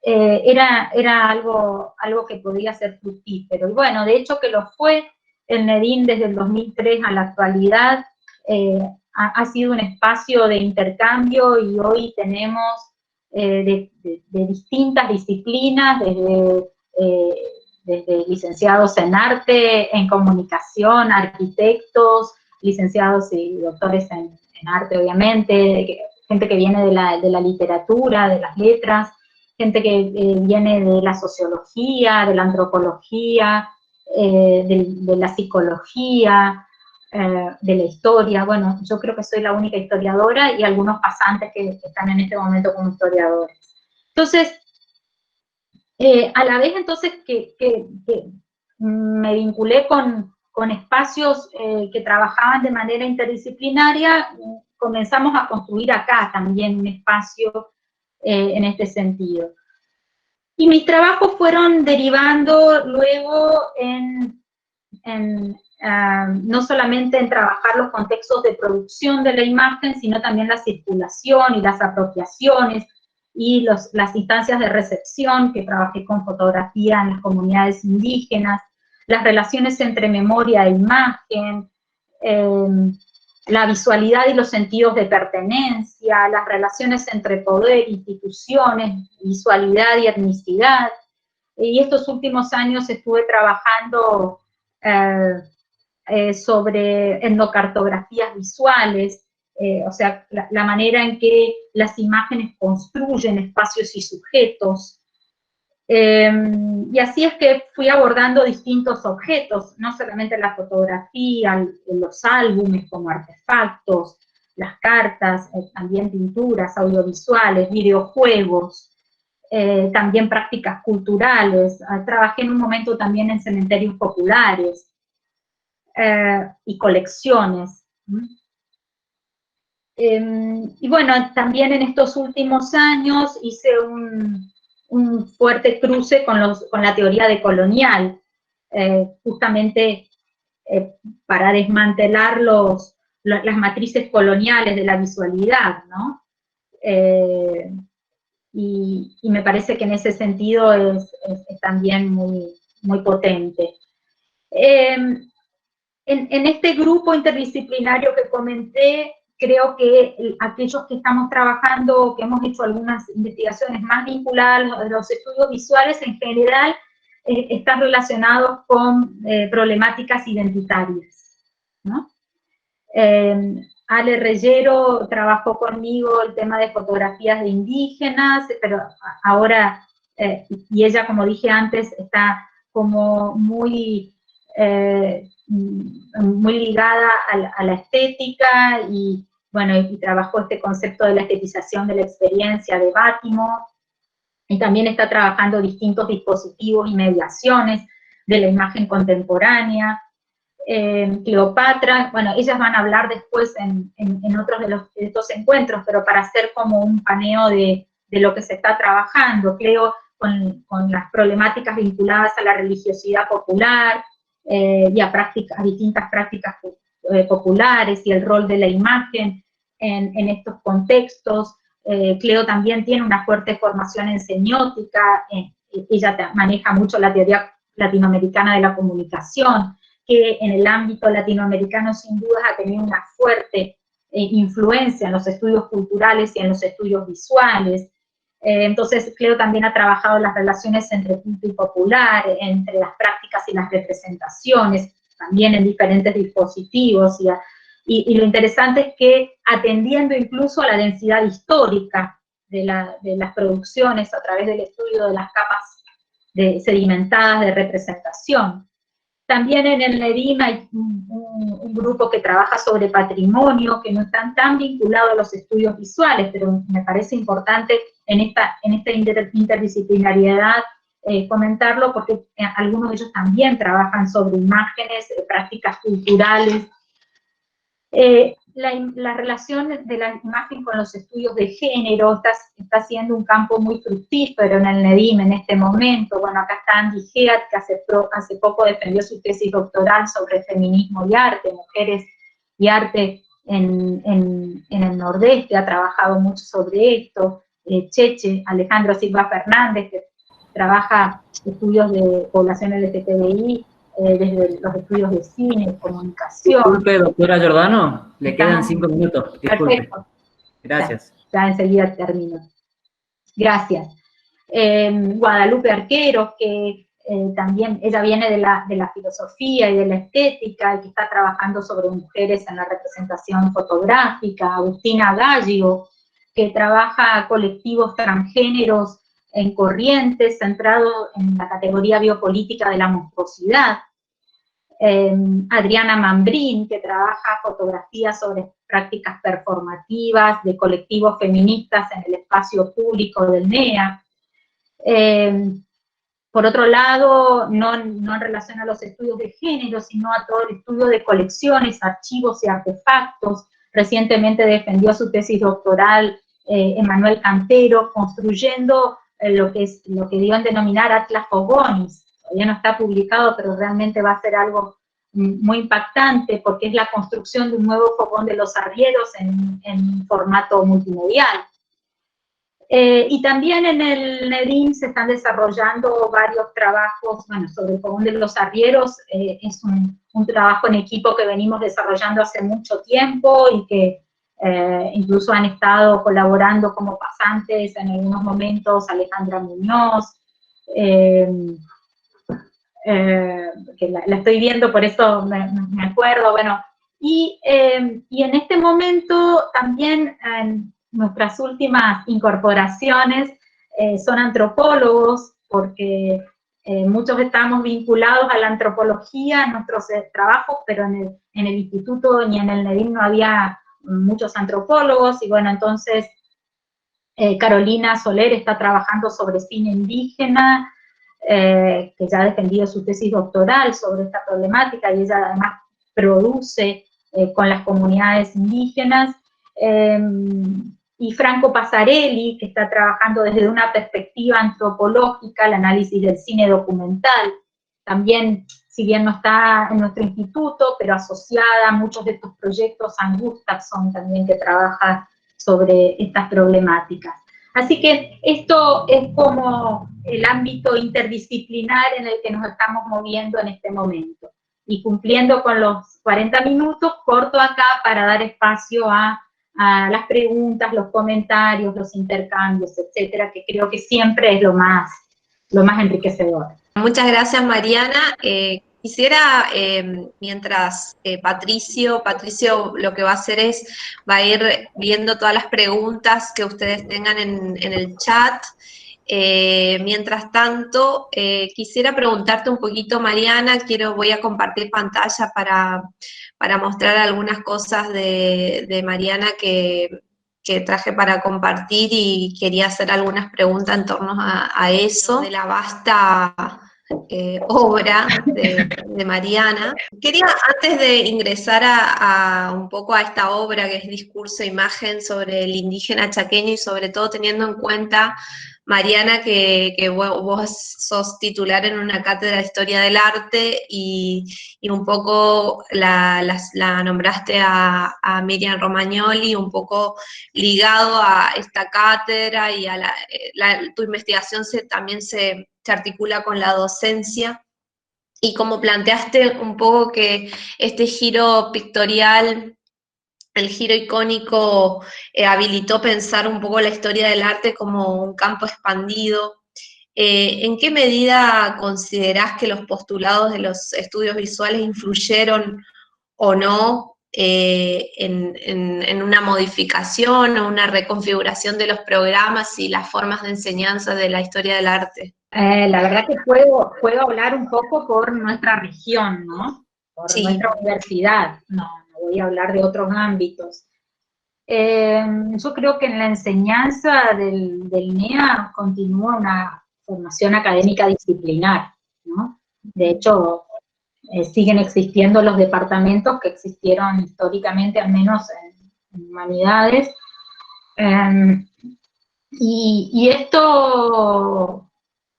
era algo que podía ser fructífero. Y bueno, de hecho que lo fue. El NEDIM desde el 2003 a la actualidad ha sido un espacio de intercambio, y hoy tenemos de distintas disciplinas, desde licenciados en arte, en comunicación, arquitectos, licenciados y doctores en arte, obviamente, gente que viene de la literatura, de las letras, gente que viene de la sociología, de la antropología, de la psicología, de la historia. Bueno, yo creo que soy la única historiadora y algunos pasantes que están en este momento como historiadores. Entonces, a la vez entonces que me vinculé con espacios que trabajaban de manera interdisciplinaria, comenzamos a construir acá también un espacio en este sentido. Y mis trabajos fueron derivando luego no solamente en trabajar los contextos de producción de la imagen, sino también la circulación y las apropiaciones y las instancias de recepción, que trabajé con fotografía en las comunidades indígenas, las relaciones entre memoria e imagen, la visualidad y los sentidos de pertenencia, las relaciones entre poder, instituciones, visualidad y etnicidad. Y estos últimos años estuve trabajando sobre etnocartografías visuales, o sea, la manera en que las imágenes construyen espacios y sujetos. Y así es que fui abordando distintos objetos, no solamente la fotografía, los álbumes como artefactos, las cartas, también pinturas, audiovisuales, videojuegos, también prácticas culturales. Trabajé en un momento también en cementerios populares y colecciones. Y bueno, también en estos últimos años hice un fuerte cruce con la teoría decolonial, justamente para desmantelar las matrices coloniales de la visualidad, ¿no? Y me parece que en ese sentido es también muy potente. En este grupo interdisciplinario que comenté, creo que aquellos que estamos trabajando, que hemos hecho algunas investigaciones más vinculadas a los estudios visuales, en general están relacionados con problemáticas identitarias, ¿no? Ale Reyero trabajó conmigo el tema de fotografías de indígenas, pero ahora, y ella, como dije antes, está como muy ligada a la estética, y bueno, y trabajó este concepto de la estetización de la experiencia de Bátimo, y también está trabajando distintos dispositivos y mediaciones de la imagen contemporánea. Cleopatra, bueno, ellas van a hablar después en otros de estos encuentros, pero para hacer como un paneo de lo que se está trabajando. Cleo con las problemáticas vinculadas a la religiosidad popular y a distintas prácticas populares, y el rol de la imagen en estos contextos. Cleo también tiene una fuerte formación en semiótica, ella maneja mucho la teoría latinoamericana de la comunicación, que en el ámbito latinoamericano sin duda ha tenido una fuerte influencia en los estudios culturales y en los estudios visuales. Entonces, Cleo también ha trabajado las relaciones entre culto y popular, entre las prácticas y las representaciones, también en diferentes dispositivos, y lo interesante es que atendiendo incluso a la densidad histórica de las producciones a través del estudio de las capas sedimentadas de representación. También en el NEDIM hay un grupo que trabaja sobre patrimonio, que no están tan vinculados a los estudios visuales, pero me parece importante en esta interdisciplinariedad comentarlo, porque algunos de ellos también trabajan sobre imágenes, prácticas culturales. La relación de la imagen con los estudios de género está siendo un campo muy fructífero en el NEDIM en este momento. Bueno, acá está Andy Head, que hace poco defendió su tesis doctoral sobre feminismo y arte, mujeres y arte en el Nordeste, ha trabajado mucho sobre esto. Cheche, Alejandro Silva Fernández, que trabaja estudios de población LGTBI, desde los estudios de cine, comunicación. Disculpe, doctora Giordano, le quedan 5 minutos. Disculpe. Perfecto. Gracias. Ya enseguida termino. Gracias. Guadalupe Arqueros, que también, ella viene de la filosofía y de la estética, y que está trabajando sobre mujeres en la representación fotográfica. Agustina Gallio, que trabaja colectivos transgéneros en Corrientes, centrado en la categoría biopolítica de la monstruosidad. Adriana Mambrín, que trabaja fotografía sobre prácticas performativas de colectivos feministas en el espacio público del NEA. Por otro lado, no en relación a los estudios de género, sino a todo el estudio de colecciones, archivos y artefactos. recientemente defendió su tesis doctoral Emanuel Cantero, construyendo lo que dio en denominar Atlas Fogonis. Todavía no está publicado, pero realmente va a ser algo muy impactante, porque es la construcción de un nuevo fogón de los arrieros en formato multimedial. Y también en el NEDIM se están desarrollando varios trabajos, bueno, sobre el fogón de los arrieros. Es un trabajo en equipo que venimos desarrollando hace mucho tiempo y que incluso han estado colaborando como pasantes en algunos momentos Alejandra Muñoz, que la estoy viendo, por eso me acuerdo, bueno. Y en este momento también nuestras últimas incorporaciones son antropólogos, porque muchos estamos vinculados a la antropología en nuestros trabajos, pero en el instituto ni en el NEDIM no había muchos antropólogos, y bueno, entonces Carolina Soler está trabajando sobre cine indígena, que ya ha defendido su tesis doctoral sobre esta problemática, y ella además produce con las comunidades indígenas, y Franco Pasarelli, que está trabajando desde una perspectiva antropológica el análisis del cine documental, también, si bien no está en nuestro instituto, pero asociada a muchos de estos proyectos, Angustafson también, que trabaja sobre estas problemáticas. Así que esto es como el ámbito interdisciplinar en el que nos estamos moviendo en este momento. Y cumpliendo con los 40 minutos, corto acá para dar espacio a las preguntas, los comentarios, los intercambios, etcétera, que creo que siempre es lo más enriquecedor. Muchas gracias, Mariana. Quisiera, mientras Patricio lo que va a hacer es, va a ir viendo todas las preguntas que ustedes tengan en el chat. Mientras tanto, quisiera preguntarte un poquito, Mariana, voy a compartir pantalla para mostrar algunas cosas de Mariana que traje para compartir, y quería hacer algunas preguntas en torno a eso, de la vasta obra de Mariana. Quería, antes de ingresar un poco a esta obra que es Discurso e Imagen sobre el indígena chaqueño, y sobre todo teniendo en cuenta, Mariana, que vos sos titular en una cátedra de Historia del Arte, y un poco la nombraste a Miriam Romagnoli, un poco ligado a esta cátedra, y a tu investigación también se articula con la docencia, y como planteaste un poco que este giro pictorial, el giro icónico, habilitó pensar un poco la historia del arte como un campo expandido. ¿En qué medida considerás que los postulados de los estudios visuales influyeron o no en una modificación o una reconfiguración de los programas y las formas de enseñanza de la historia del arte? La verdad que puedo hablar un poco por nuestra región, ¿no? Por nuestra universidad, no voy a hablar de otros ámbitos. Yo creo que en la enseñanza del NEA continúa una formación académica disciplinar, ¿no? De hecho, siguen existiendo los departamentos que existieron históricamente, al menos en humanidades, y esto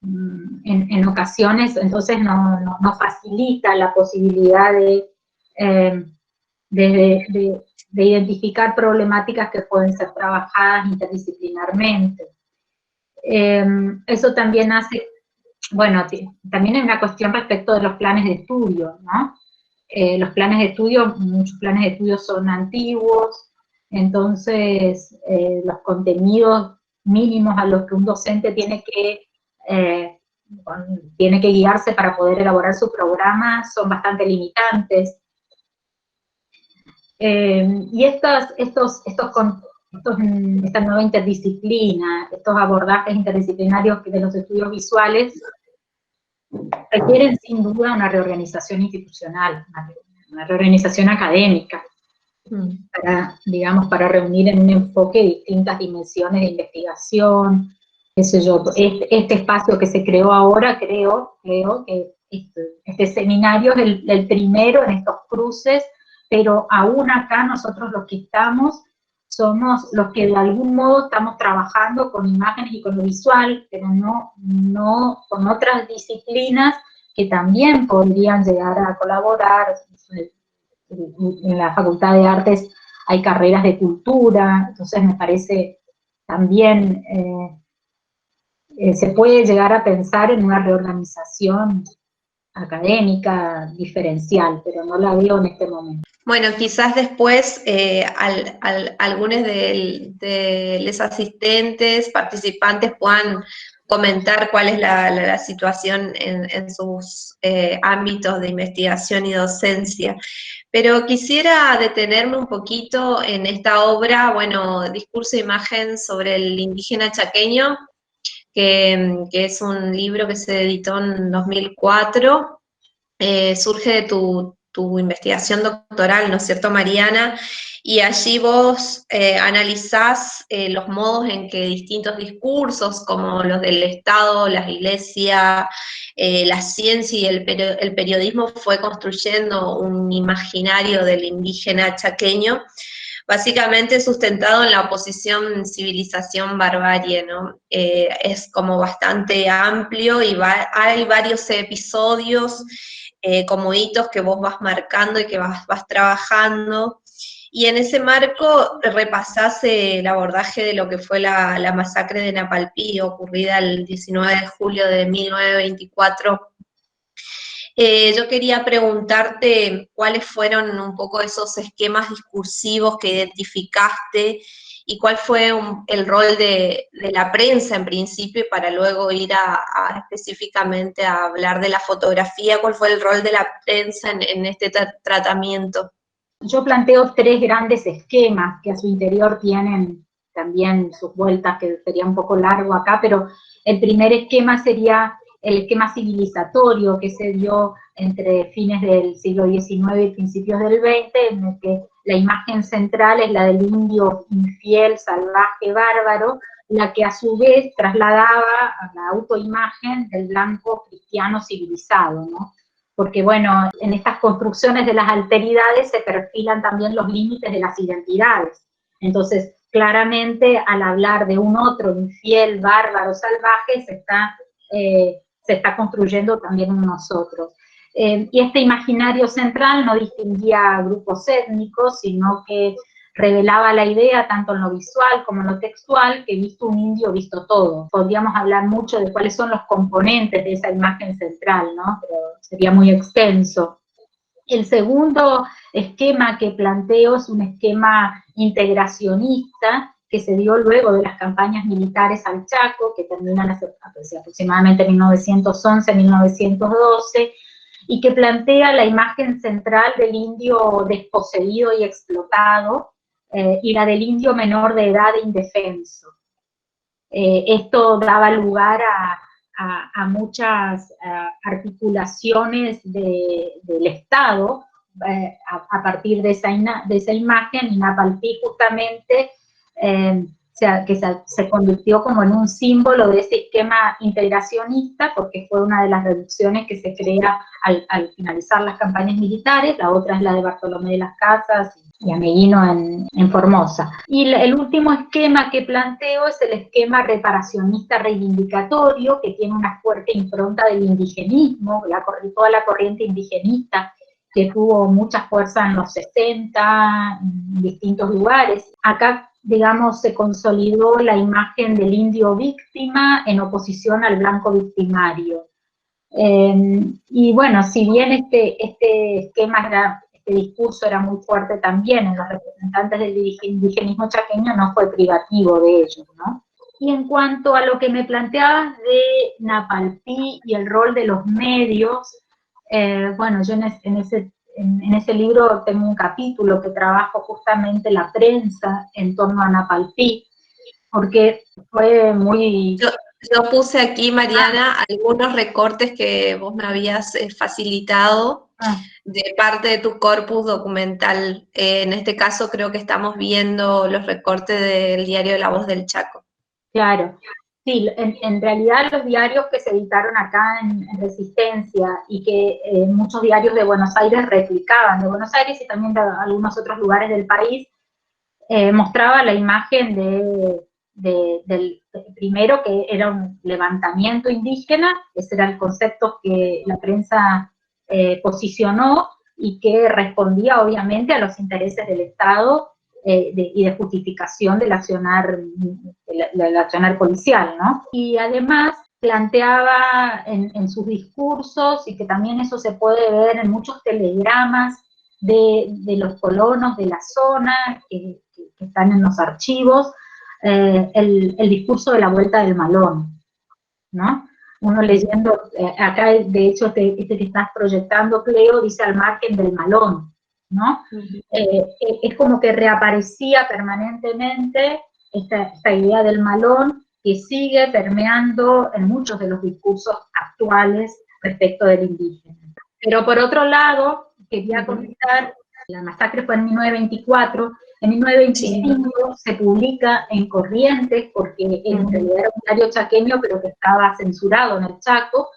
en ocasiones entonces no facilita la posibilidad de identificar problemáticas que pueden ser trabajadas interdisciplinarmente. Eso también hace, bueno, también hay una cuestión respecto de los planes de estudio, ¿no? Los planes de estudio, muchos planes de estudio son antiguos, entonces los contenidos mínimos a los que un docente tiene que guiarse para poder elaborar su programa son bastante limitantes. Y esta nueva interdisciplina, estos abordajes interdisciplinarios de los estudios visuales, requieren sin duda una reorganización institucional, una reorganización académica, para reunir en un enfoque distintas dimensiones de investigación, qué sé yo. Este espacio que se creó ahora, creo que este seminario es el primero en estos cruces pero aún acá nosotros los que estamos somos los que de algún modo estamos trabajando con imágenes y con lo visual, pero no con otras disciplinas que también podrían llegar a colaborar. En la Facultad de Artes hay carreras de cultura, entonces me parece también se puede llegar a pensar en una reorganización académica diferencial, pero no la veo en este momento. Bueno, quizás después algunos de los asistentes, participantes puedan comentar cuál es la situación en sus ámbitos de investigación y docencia. Pero quisiera detenerme un poquito en esta obra, bueno, Discurso e Imagen sobre el indígena chaqueño, que es un libro que se editó en 2004, surge de tu investigación doctoral, ¿no es cierto, Mariana? Y allí vos analizás los modos en que distintos discursos, como los del Estado, las iglesias, la ciencia y el periodismo, fue construyendo un imaginario del indígena chaqueño, básicamente sustentado en la oposición civilización-barbarie, ¿no? Es como bastante amplio y hay varios episodios como hitos que vos vas marcando y que vas trabajando. Y en ese marco repasás el abordaje de lo que fue la masacre de Napalpí, ocurrida el 19 de julio de 1924. Yo quería preguntarte cuáles fueron un poco esos esquemas discursivos que identificaste y cuál fue el rol de la prensa en principio, para luego ir específicamente a hablar de la fotografía. ¿Cuál fue el rol de la prensa en este tratamiento? Yo planteo 3 grandes esquemas que a su interior tienen también sus vueltas, que sería un poco largo acá, pero el primer esquema sería el esquema civilizatorio que se dio entre fines del siglo XIX y principios del XX, en el que la imagen central es la del indio infiel, salvaje, bárbaro, la que a su vez trasladaba a la autoimagen del blanco cristiano civilizado, ¿no? Porque, bueno, en estas construcciones de las alteridades se perfilan también los límites de las identidades. Entonces, claramente, al hablar de un otro infiel, bárbaro, salvaje, se está construyendo también un nosotros. Y este imaginario central no distinguía grupos étnicos, sino que revelaba la idea, tanto en lo visual como en lo textual, que visto un indio, visto todo. Podríamos hablar mucho de cuáles son los componentes de esa imagen central, ¿no? Pero sería muy extenso. El segundo esquema que planteo es un esquema integracionista que se dio luego de las campañas militares al Chaco, que terminan aproximadamente en 1911-1912, y que plantea la imagen central del indio desposeído y explotado, y la del indio menor de edad e indefenso. Esto daba lugar a muchas articulaciones del Estado a partir de esa imagen, y Napalpí justamente que se convirtió como en un símbolo de ese esquema integracionista, porque fue una de las reducciones que se crea al finalizar las campañas militares. La otra es la de Bartolomé de las Casas y Ameguino en Formosa. Y el último esquema que planteo es el esquema reparacionista reivindicatorio, que tiene una fuerte impronta del indigenismo, toda la corriente indigenista que tuvo mucha fuerza en los 60, en distintos lugares. Acá, digamos, se consolidó la imagen del indio víctima en oposición al blanco victimario. Y bueno, si bien este esquema este discurso era muy fuerte también en los representantes del indigenismo chaqueño, no fue privativo de ellos, ¿no? Y en cuanto a lo que me planteabas de Napalpí y el rol de los medios, bueno, yo en ese libro tengo un capítulo que trabajo justamente la prensa en torno a Napalpí, porque fue muy... Yo puse aquí, Mariana, algunos recortes que vos me habías facilitado de parte de tu corpus documental. En este caso creo que estamos viendo los recortes del diario La Voz del Chaco. Claro. Sí, en realidad los diarios que se editaron acá en Resistencia y que muchos diarios de Buenos Aires replicaban de Buenos Aires y también de algunos otros lugares del país, mostraba la imagen del primero, que era un levantamiento indígena, ese era el concepto que la prensa posicionó y que respondía obviamente a los intereses del Estado y de justificación del accionar policial, ¿no? Y además planteaba en sus discursos, y que también eso se puede ver en muchos telegramas de los colonos de la zona que están en los archivos, el discurso de la vuelta del malón, ¿no? Uno leyendo, acá de hecho este que estás proyectando, Cleo, dice al margen del malón, ¿no? Es como que reaparecía permanentemente esta idea del malón, que sigue permeando en muchos de los discursos actuales respecto del indígena. Pero por otro lado, quería comentar, la masacre fue en 1924, en 1925 se publica en Corrientes, porque en realidad era un diario chaqueño, pero que estaba censurado en el Chaco,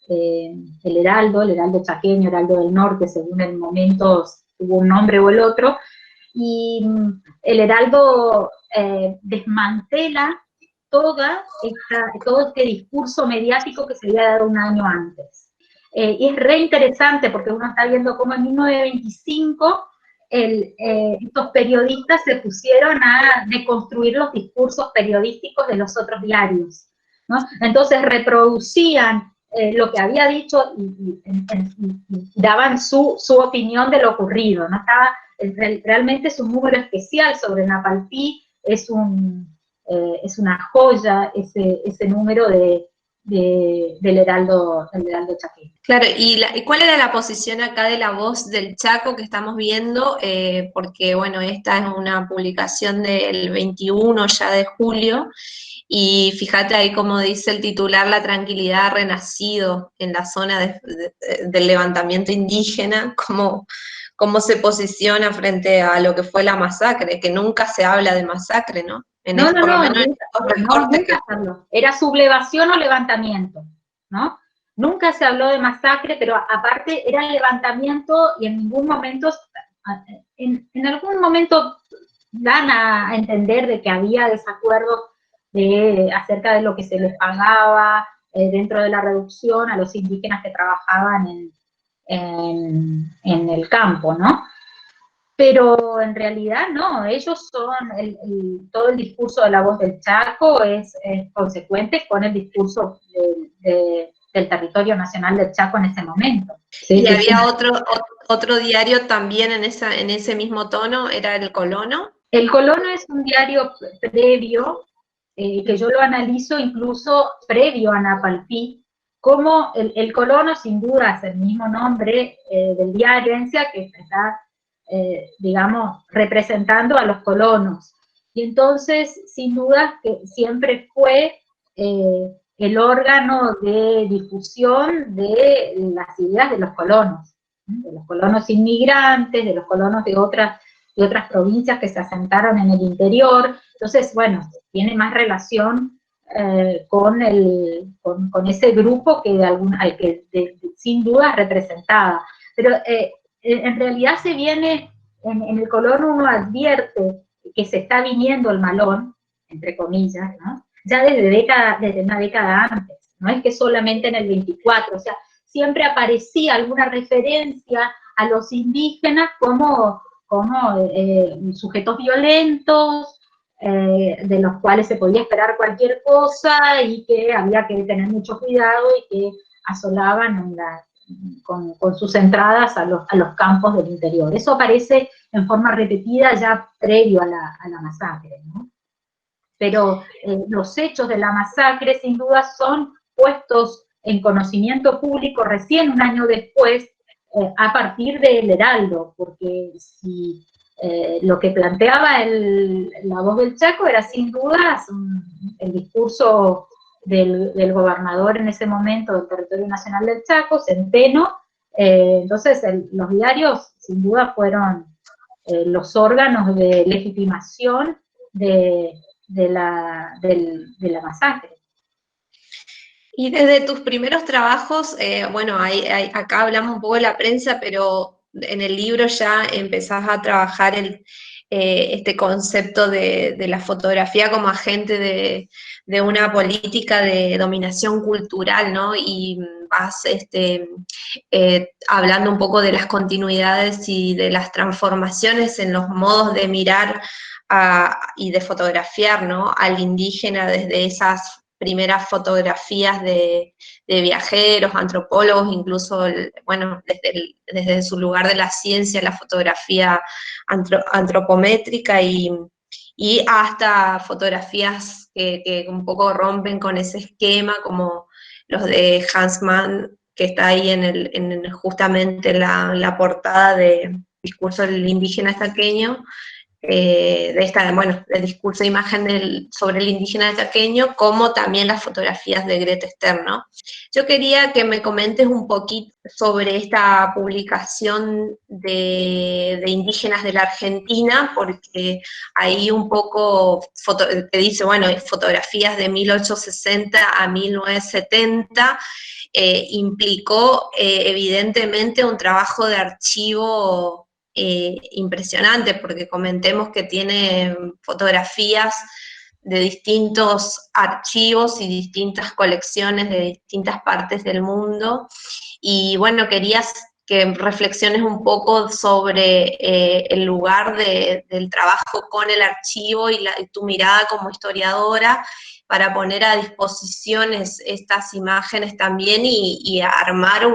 el Heraldo chaqueño, Heraldo del Norte, según el momento tuvo un nombre o el otro, y el Heraldo desmantela todo este discurso mediático que se había dado un año antes. Y es re interesante porque uno está viendo cómo en 1925 estos periodistas se pusieron a deconstruir los discursos periodísticos de los otros diarios, ¿no? Entonces reproducían lo que había dicho y daban su opinión de lo ocurrido, ¿no? Realmente es un número especial sobre Napalpí, es una joya ese número del Heraldo chaqueño. Claro, ¿y cuál era la posición acá de La Voz del Chaco que estamos viendo? Porque, bueno, esta es una publicación del 21 ya de julio, y fíjate ahí como dice el titular, la tranquilidad ha renacido en la zona del levantamiento indígena, cómo se posiciona frente a lo que fue la masacre, que nunca se habla de masacre, ¿no? Por lo menos en estos recortes nunca se habló. Era sublevación o levantamiento, ¿no? Nunca se habló de masacre, pero aparte era levantamiento, y en ningún momento, en algún momento dan a entender de que había desacuerdos acerca de lo que se les pagaba dentro de la reducción a los indígenas que trabajaban en el campo, ¿no? Pero en realidad no, ellos son, todo el discurso de La Voz del Chaco es consecuente con el discurso del territorio nacional del Chaco en ese momento. Y había otro diario también en ese mismo tono, era El Colono. El Colono es un diario previo, que yo lo analizo incluso previo a Napalpí, como el Colono sin duda es el mismo nombre del diario, que está digamos, representando a los colonos. Y entonces, sin duda, que siempre fue el órgano de difusión de las ideas de los colonos inmigrantes, de los colonos de otras provincias que se asentaron en el interior. Entonces, bueno, tiene más relación con ese grupo que sin duda representaba. Pero en realidad se viene, en el Colono uno advierte que se está viniendo el malón, entre comillas, ¿no? Ya desde una década antes, no es que solamente en el 24, o sea, siempre aparecía alguna referencia a los indígenas como sujetos violentos, de los cuales se podía esperar cualquier cosa y que había que tener mucho cuidado y que asolaban con sus entradas a los campos del interior. Eso aparece en forma repetida ya previo a la masacre, ¿no? Pero los hechos de la masacre sin duda son puestos en conocimiento público recién un año después, a partir del Heraldo, porque si lo que planteaba La Voz del Chaco era sin duda el discurso del gobernador en ese momento del territorio nacional del Chaco, Centeno. Entonces los diarios sin duda fueron los órganos de legitimación de la masacre. Y desde tus primeros trabajos, bueno, acá hablamos un poco de la prensa, pero en el libro ya empezás a trabajar este concepto de la fotografía como agente de una política de dominación cultural, ¿no? Y vas hablando un poco de las continuidades y de las transformaciones en los modos de mirar y de fotografiar, ¿no? Al indígena desde esas primeras fotografías de viajeros, antropólogos, incluso, bueno, desde su lugar de la ciencia, la fotografía antropométrica y hasta fotografías que un poco rompen con ese esquema, como los de Hans Mann, que está ahí justamente la portada de Discurso del Indígena Chaqueño, del discurso de imagen sobre el indígena chaqueño, como también las fotografías de Greta Stern, ¿no? Yo quería que me comentes un poquito sobre esta publicación de indígenas de la Argentina, porque ahí un poco te dice, bueno, fotografías de 1860 a 1970, implicó evidentemente un trabajo de archivo impresionante, porque comentemos que tiene fotografías de distintos archivos y distintas colecciones de distintas partes del mundo, y bueno, querías que reflexiones un poco sobre el lugar del trabajo con el archivo y tu mirada como historiadora, para poner a disposición estas imágenes también y armar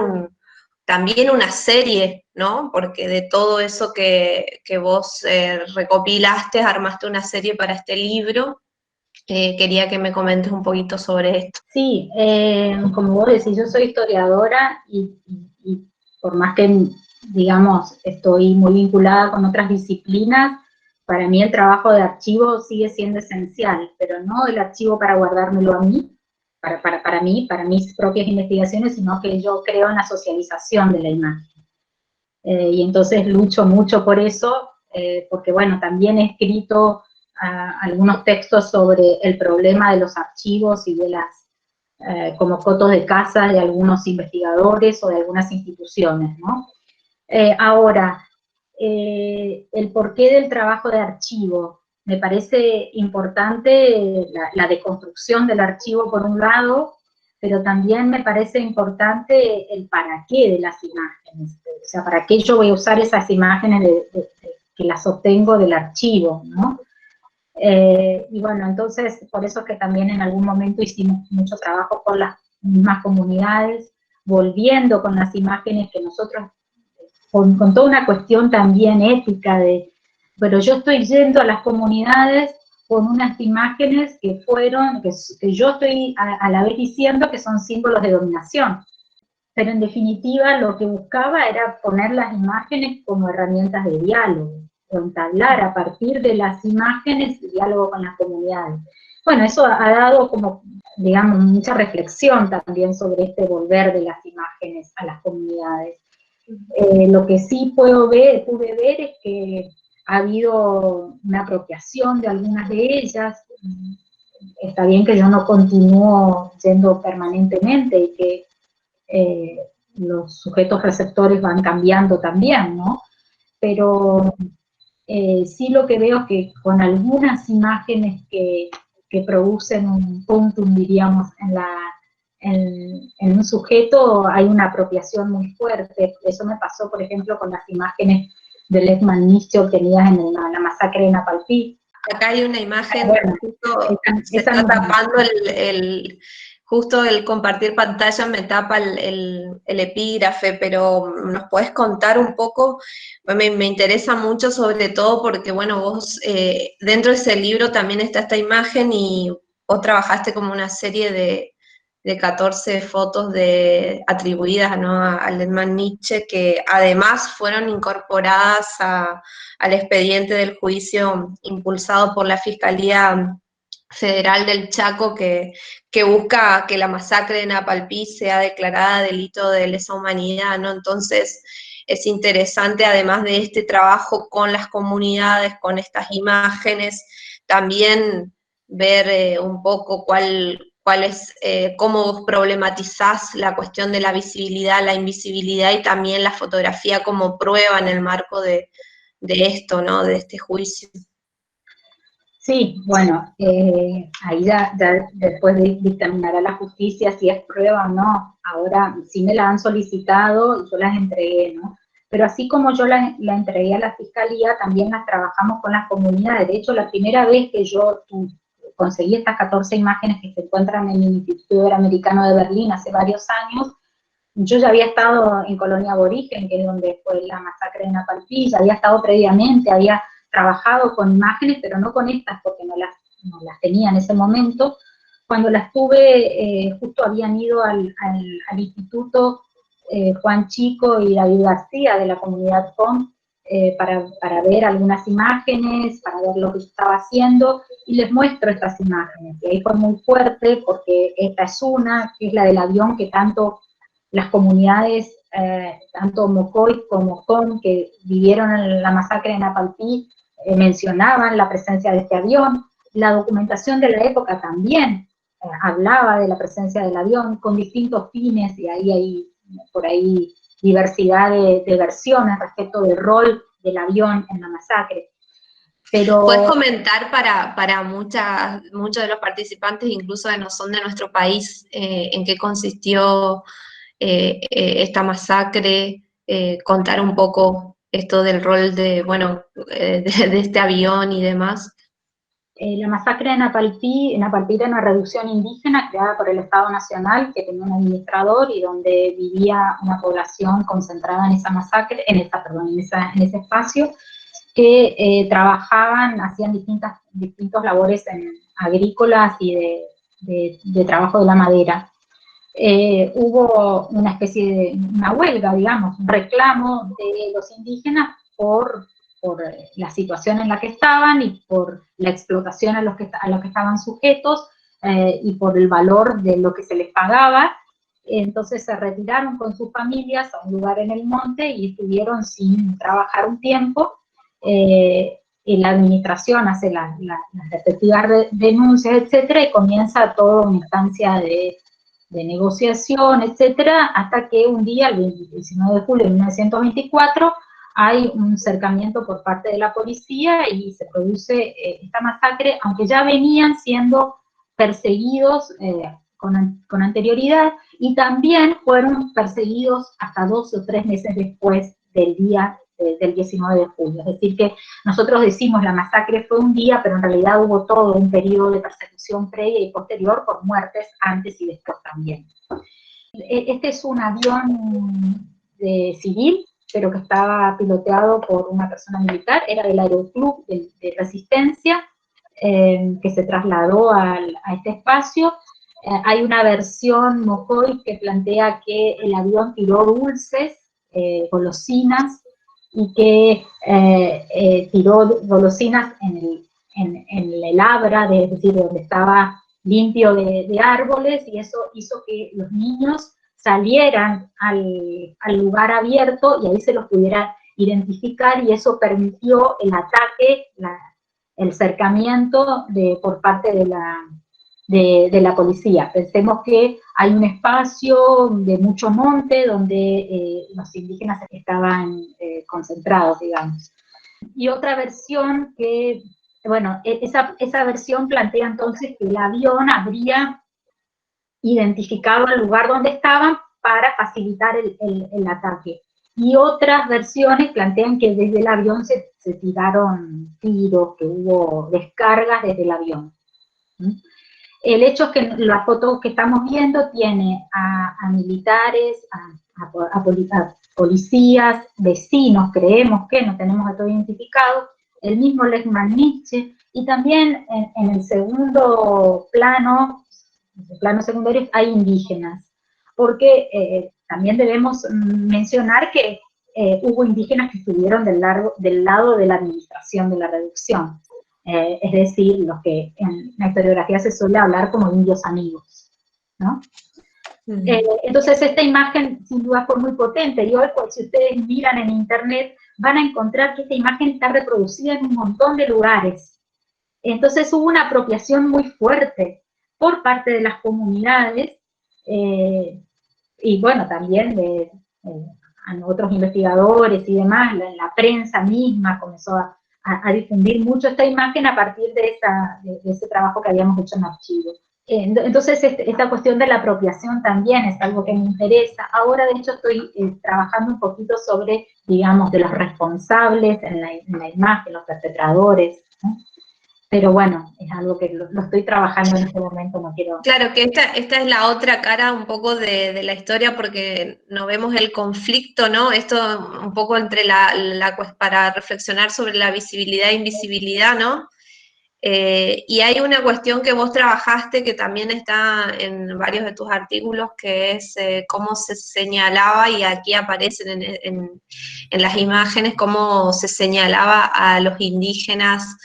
también una serie, ¿no? Porque de todo eso que vos recopilaste, armaste una serie para este libro. Quería que me comentes un poquito sobre esto. Sí, como vos decís, yo soy historiadora y por más que, digamos, estoy muy vinculada con otras disciplinas, para mí el trabajo de archivo sigue siendo esencial, pero no el archivo para guardármelo a mí, para mí, para mis propias investigaciones, sino que yo creo en la socialización de la imagen. Y entonces lucho mucho por eso, porque bueno, también he escrito algunos textos sobre el problema de los archivos y de las, como fotos de casa de algunos investigadores o de algunas instituciones, ¿no? Ahora, el porqué del trabajo de archivo. Me parece importante la deconstrucción del archivo por un lado, pero también me parece importante el para qué de las imágenes. O sea, para qué yo voy a usar esas imágenes que las obtengo del archivo, ¿no? Y bueno, entonces, por eso es que también en algún momento hicimos mucho trabajo con las mismas comunidades, volviendo con las imágenes que nosotros, con toda una cuestión también ética pero yo estoy yendo a las comunidades con unas imágenes que yo estoy a la vez diciendo que son símbolos de dominación. Pero en definitiva lo que buscaba era poner las imágenes como herramientas de diálogo, o entablar a partir de las imágenes diálogo con las comunidades. Bueno, eso ha dado como, digamos, mucha reflexión también sobre este volver de las imágenes a las comunidades. Lo que sí pude ver es que ha habido una apropiación de algunas de ellas. Está bien que yo no continúo yendo permanentemente y que los sujetos receptores van cambiando también, ¿no? Pero sí lo que veo es que con algunas imágenes que producen un puntum, diríamos, en un sujeto hay una apropiación muy fuerte. Eso me pasó, por ejemplo, con las imágenes de Lechman Nietzsche obtenidas en la masacre de Napalpí. Acá hay una imagen, bueno, justo se está tapando justo el compartir pantalla me tapa el epígrafe, pero ¿nos podés contar un poco? Me interesa mucho, sobre todo porque, bueno, vos dentro de ese libro también está esta imagen y vos trabajaste como una serie de 14 fotos atribuidas, ¿no?, a Lechman Nietzsche, que además fueron incorporadas al expediente del juicio impulsado por la Fiscalía Federal del Chaco, que busca que la masacre de Napalpí sea declarada delito de lesa humanidad, ¿no? Entonces es interesante, además de este trabajo con las comunidades, con estas imágenes, también ver un poco cómo vos problematizás la cuestión de la visibilidad, la invisibilidad y también la fotografía como prueba en el marco de esto, ¿no? De este juicio. Sí, bueno, ahí ya después dictaminará la justicia si es prueba o no. Ahora sí me la han solicitado y yo las entregué, ¿no? Pero así como yo la entregué a la Fiscalía, también las trabajamos con las comunidades. De hecho, la primera vez que yo conseguí estas 14 imágenes que se encuentran en el Instituto Iberoamericano de Berlín hace varios años, yo ya había estado en Colonia Aborigen, que es donde fue la masacre de Napalpí, ya había estado previamente, había trabajado con imágenes, pero no con estas, porque no las tenía en ese momento. Cuando las tuve, justo habían ido al Instituto Juan Chico y David García de la comunidad COM para ver algunas imágenes, para ver lo que yo estaba haciendo, y les muestro estas imágenes. Y ahí fue muy fuerte, porque esta es una, que es la del avión que tanto las comunidades, tanto Mocoy como COM, que vivieron en la masacre de Napalpí, mencionaban la presencia de este avión. La documentación de la época también hablaba de la presencia del avión con distintos fines, y ahí hay por ahí diversidad de versiones respecto del rol del avión en la masacre. Pero ¿puedes comentar para muchos de los participantes, incluso que no son de nuestro país, en qué consistió esta masacre, contar un poco esto del rol de este avión y demás? La masacre de Napalpí era una reducción indígena creada por el Estado Nacional, que tenía un administrador y donde vivía una población concentrada en esa masacre, en ese espacio, que trabajaban, hacían distintos labores agrícolas y de trabajo de la madera. Hubo una especie de una huelga, digamos, un reclamo de los indígenas por la situación en la que estaban y por la explotación a lo que estaban sujetos y por el valor de lo que se les pagaba. Entonces se retiraron con sus familias a un lugar en el monte y estuvieron sin trabajar un tiempo. Y la administración hace las respectivas denuncias, etcétera, y comienza toda una instancia de negociación, etcétera, hasta que un día, el 19 de julio de 1924, hay un cercamiento por parte de la policía y se produce esta masacre, aunque ya venían siendo perseguidos con anterioridad, y también fueron perseguidos hasta 2 o 3 meses después del día del 19 de julio. Es decir, que nosotros decimos la masacre fue un día, pero en realidad hubo todo un periodo de persecución previa y posterior por muertes antes y después también. Este es un avión civil, pero que estaba piloteado por una persona militar, era del Aeroclub de Resistencia, que se trasladó a este espacio. Hay una versión Mocoy que plantea que el avión tiró dulces, golosinas, y que tiró golosinas en el abra, es decir, donde estaba limpio de árboles, y eso hizo que los niños salieran al lugar abierto y ahí se los pudiera identificar, y eso permitió el ataque, el cercamiento por parte de la policía. Pensemos que hay un espacio de mucho monte donde los indígenas estaban concentrados, digamos. Y otra versión que, bueno, esa versión plantea entonces que el avión habría identificado el lugar donde estaban para facilitar el ataque. Y otras versiones plantean que desde el avión se tiraron tiros, que hubo descargas desde el avión. El hecho es que la foto que estamos viendo tiene a militares, a policías, vecinos, creemos que no tenemos a todo identificado, el mismo Lechman Nietzsche, y también en el segundo plano, el plano secundario, hay indígenas, porque también debemos mencionar que hubo indígenas que estuvieron del lado de la administración de la reducción. Es decir, los que en la historiografía se suele hablar como indios amigos, ¿no? Entonces esta imagen sin duda fue muy potente, y hoy pues, si ustedes miran en internet van a encontrar que esta imagen está reproducida en un montón de lugares. Entonces hubo una apropiación muy fuerte, por parte de las comunidades, y bueno, también de otros investigadores y demás, la prensa misma comenzó a difundir mucho esta imagen a partir de ese trabajo que habíamos hecho en archivo. Entonces, esta cuestión de la apropiación también es algo que me interesa. Ahora, de hecho, estoy trabajando un poquito sobre, digamos, de los responsables en la imagen, los perpetradores, ¿no? Pero bueno, es algo que lo estoy trabajando en este momento, no quiero... Claro que esta es la otra cara un poco de la historia, porque no vemos el conflicto, ¿no? Esto un poco entre para reflexionar sobre la visibilidad e invisibilidad, ¿no? Y hay una cuestión que vos trabajaste que también está en varios de tus artículos, que es cómo se señalaba, y aquí aparecen en las imágenes, cómo se señalaba a los indígenas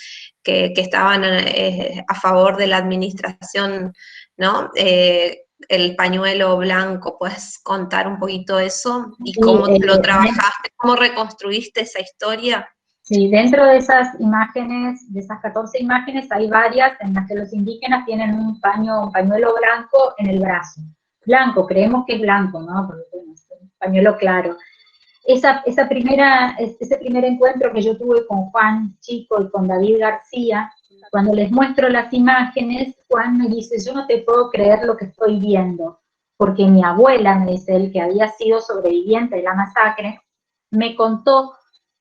que estaban a favor de la administración, ¿no? El pañuelo blanco. ¿Puedes contar un poquito eso? ¿Y cómo lo trabajaste? ¿Cómo reconstruiste esa historia? Sí, dentro de esas imágenes, de esas 14 imágenes, hay varias en las que los indígenas tienen un pañuelo blanco en el brazo. Blanco, creemos que es blanco, ¿no? Porque bueno, es un pañuelo claro. Ese primer encuentro que yo tuve con Juan Chico y con David García, cuando les muestro las imágenes, Juan me dice, yo no te puedo creer lo que estoy viendo, porque mi abuela, me dice él, que había sido sobreviviente de la masacre, me contó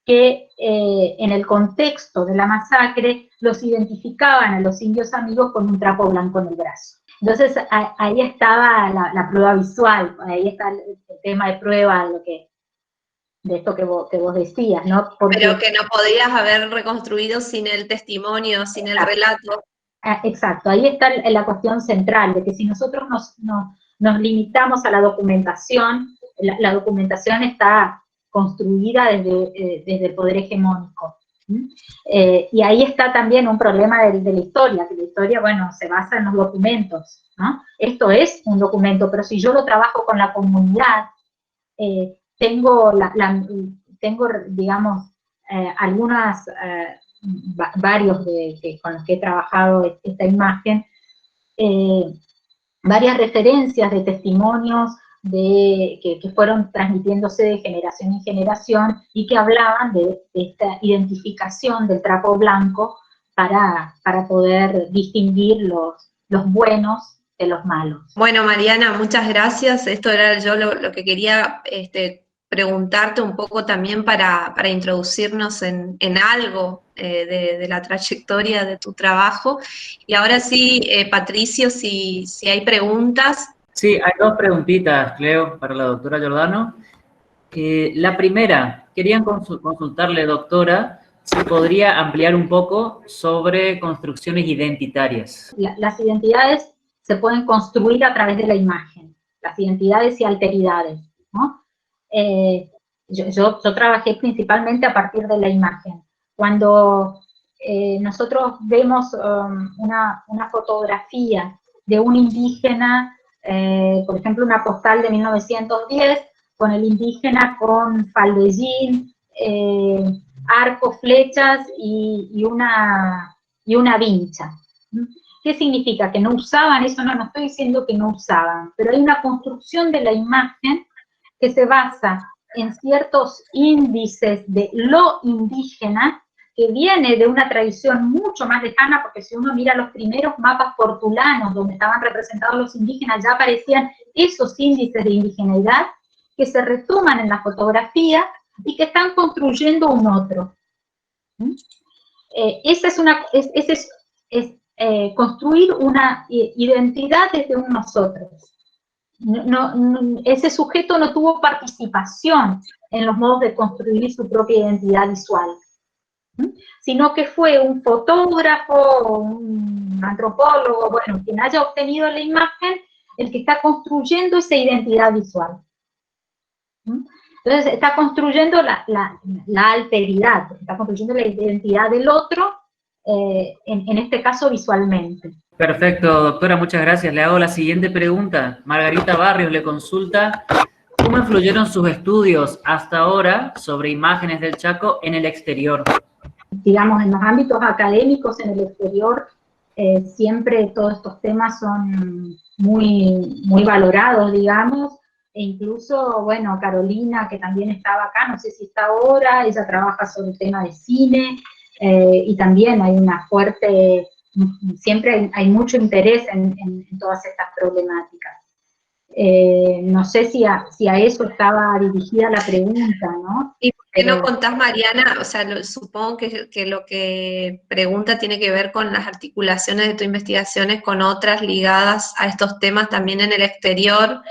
que en el contexto de la masacre los identificaban a los indios amigos con un trapo blanco en el brazo. Entonces ahí estaba la prueba visual, ahí está el tema de prueba, de esto que vos decías, ¿no? Pero que no podías haber reconstruido sin el testimonio, sin el relato. Exacto, ahí está la cuestión central, de que si nosotros nos limitamos a la documentación, la documentación está construida desde el poder hegemónico. Y ahí está también un problema de la historia, que la historia, bueno, se basa en los documentos, ¿no? Esto es un documento, pero si yo lo trabajo con la comunidad, tengo, digamos, varios con los que he trabajado esta imagen, varias referencias de testimonios que fueron transmitiéndose de generación en generación y que hablaban de esta identificación del trapo blanco para poder distinguir los buenos de los malos. Bueno, Mariana, muchas gracias. Esto era yo lo que quería preguntarte un poco también para introducirnos en algo de la trayectoria de tu trabajo. Y ahora sí, Patricio, si hay preguntas. Sí, hay dos preguntitas, Cleo, para la doctora Giordano. La primera, querían consultarle, doctora, si podría ampliar un poco sobre construcciones identitarias. Las identidades se pueden construir a través de la imagen, las identidades y alteridades, ¿no? Yo trabajé principalmente a partir de la imagen. Cuando nosotros vemos una fotografía de un indígena, por ejemplo, una postal de 1910, con el indígena con faldellín, arco, flechas y una vincha. ¿Qué significa? ¿Que no usaban eso? No estoy diciendo que no usaban, pero hay una construcción de la imagen que se basa en ciertos índices de lo indígena, que viene de una tradición mucho más lejana, porque si uno mira los primeros mapas portulanos donde estaban representados los indígenas, ya aparecían esos índices de indigeneidad que se retoman en la fotografía y que están construyendo un otro. Construir una identidad desde un nosotros. Ese sujeto no tuvo participación en los modos de construir su propia identidad visual, sino que fue un fotógrafo, un antropólogo, bueno, quien haya obtenido la imagen, el que está construyendo esa identidad visual. Entonces está construyendo la alteridad, está construyendo la identidad del otro, en este caso visualmente. Perfecto, doctora, muchas gracias. Le hago la siguiente pregunta. Margarita Barrios le consulta, ¿cómo influyeron sus estudios hasta ahora sobre imágenes del Chaco en el exterior? Digamos, en los ámbitos académicos en el exterior, siempre todos estos temas son muy valorados, digamos, e incluso, bueno, Carolina, que también estaba acá, no sé si está ahora, ella trabaja sobre el tema de cine, y también hay una fuerte, siempre hay mucho interés en todas estas problemáticas. No sé si a eso estaba dirigida la pregunta, ¿no? ¿Y por qué no contás, Mariana? O sea, supongo que lo que pregunta tiene que ver con las articulaciones de tus investigaciones con otras ligadas a estos temas también en el exterior,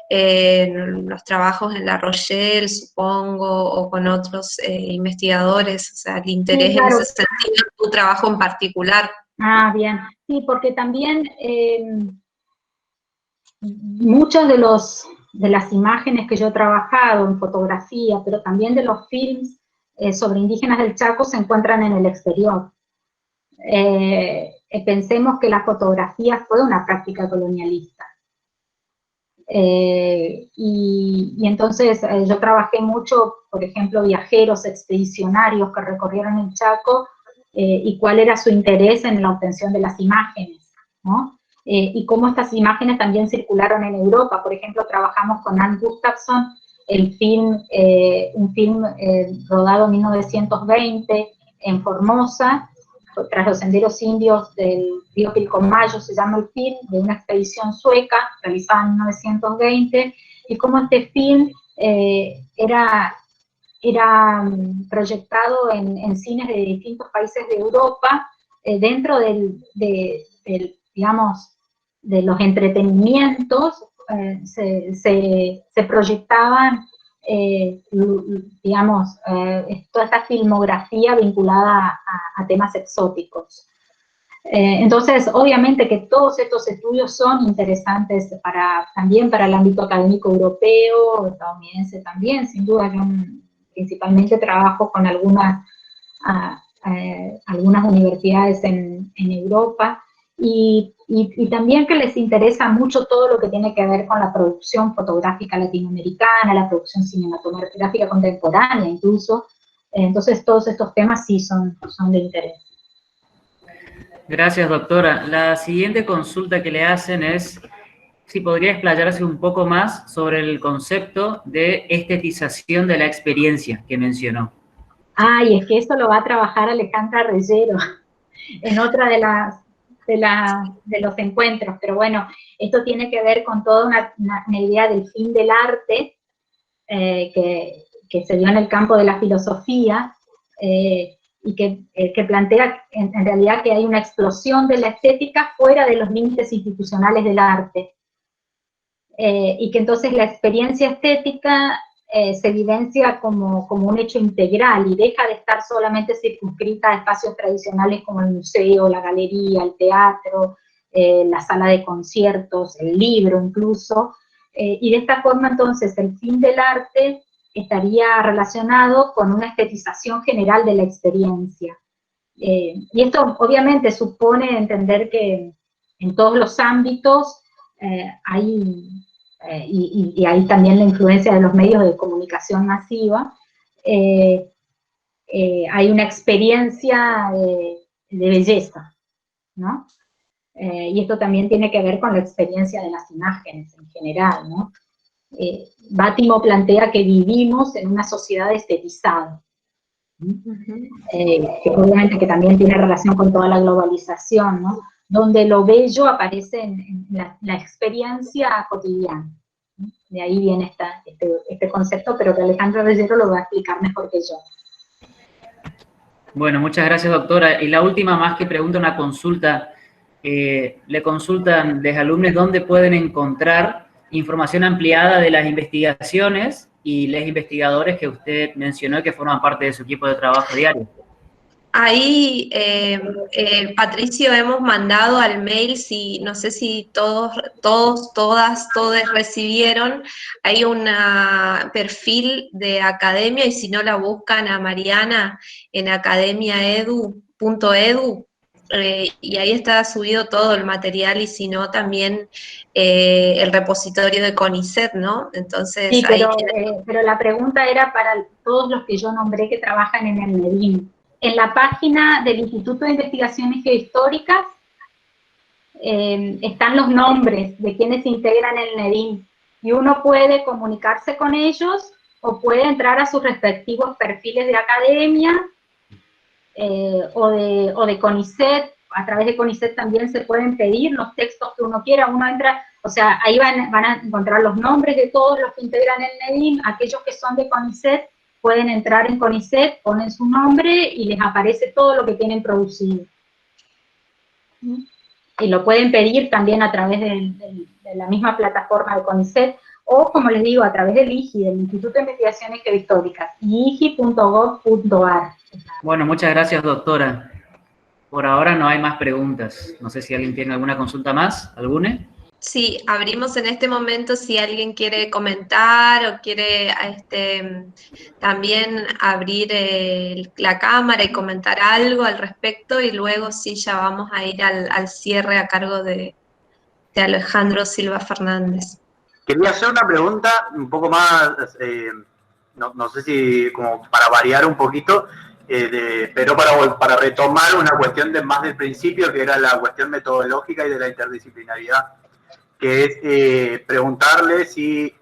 los trabajos en La Rochelle, supongo, o con otros investigadores, o sea, el interés Sí, claro. en ese sentido, en tu trabajo en particular. Ah, bien. Sí, porque también muchas de las imágenes que yo he trabajado en fotografía, pero también de los films sobre indígenas del Chaco se encuentran en el exterior. Pensemos que la fotografía fue una práctica colonialista. Y entonces yo trabajé mucho, por ejemplo, viajeros expedicionarios que recorrieron el Chaco y cuál era su interés en la obtención de las imágenes, ¿no? Y cómo estas imágenes también circularon en Europa. Por ejemplo, trabajamos con Anne Gustafsson, un film rodado en 1920 en Formosa, tras los senderos indios del río Pilcomayo, se llama el film, de una expedición sueca realizada en 1920, y cómo este film era proyectado en cines de distintos países de Europa, dentro digamos, de los entretenimientos, se proyectaban, digamos, toda esta filmografía vinculada a temas exóticos. Entonces, obviamente que todos estos estudios son interesantes también para el ámbito académico europeo, estadounidense también, sin duda. Yo principalmente trabajo con algunas universidades en Europa, y también que les interesa mucho todo lo que tiene que ver con la producción fotográfica latinoamericana, la producción cinematográfica contemporánea incluso. Entonces todos estos temas sí son de interés. Gracias, doctora. La siguiente consulta que le hacen es si podría explayarse un poco más sobre el concepto de estetización de la experiencia que mencionó. Ay, es que eso lo va a trabajar Alejandra Reyero en otra de los encuentros, pero bueno, esto tiene que ver con toda una idea del fin del arte que se dio en el campo de la filosofía, y que plantea en realidad que hay una explosión de la estética fuera de los límites institucionales del arte, y que entonces la experiencia estética se evidencia como un hecho integral y deja de estar solamente circunscrita a espacios tradicionales como el museo, la galería, el teatro, la sala de conciertos, el libro incluso, y de esta forma entonces el fin del arte estaría relacionado con una estetización general de la experiencia. Y esto obviamente supone entender que en todos los ámbitos hay... y ahí también la influencia de los medios de comunicación masiva, hay una experiencia de belleza, ¿no? Y esto también tiene que ver con la experiencia de las imágenes en general, ¿no? Bátimo plantea que vivimos en una sociedad estetizada, que obviamente que también tiene relación con toda la globalización, ¿no? Donde lo bello aparece en la experiencia cotidiana. De ahí viene este concepto, pero que Alejandra Reyero lo va a explicar mejor que yo. Bueno, muchas gracias, doctora. Y la última, más que pregunta, una consulta. Le consultan los alumnos dónde pueden encontrar información ampliada de las investigaciones y los investigadores que usted mencionó que forman parte de su equipo de trabajo diario. Ahí, Patricio, hemos mandado al mail, no sé si todos recibieron, hay un perfil de academia, y si no la buscan a Mariana en academiaedu.edu, y ahí está subido todo el material, y si no también el repositorio de CONICET, ¿no? Entonces, sí, ahí pero la pregunta era para todos los que yo nombré que trabajan en el MEDIN. En la página del Instituto de Investigaciones Geohistóricas están los nombres de quienes integran el NEDIM, y uno puede comunicarse con ellos o puede entrar a sus respectivos perfiles de academia o de CONICET. A través de CONICET también se pueden pedir los textos que uno quiera. Uno entra, o sea, ahí van a encontrar los nombres de todos los que integran el NEDIM. Aquellos que son de CONICET pueden entrar en CONICET, ponen su nombre y les aparece todo lo que tienen producido. Y lo pueden pedir también a través de la misma plataforma de CONICET, o, como les digo, a través del IGI, del Instituto de Investigaciones Geohistóricas, igi.gov.ar. Bueno, muchas gracias, doctora. Por ahora no hay más preguntas. No sé si alguien tiene alguna consulta más. ¿Alguna? Sí, abrimos en este momento si alguien quiere comentar o quiere también abrir la cámara y comentar algo al respecto, y luego sí ya vamos a ir al cierre a cargo de Alejandro Silva Fernández. Quería hacer una pregunta un poco más, no sé si como para variar un poquito, pero para retomar una cuestión más del principio, que era la cuestión metodológica y de la interdisciplinaridad, que es preguntarle si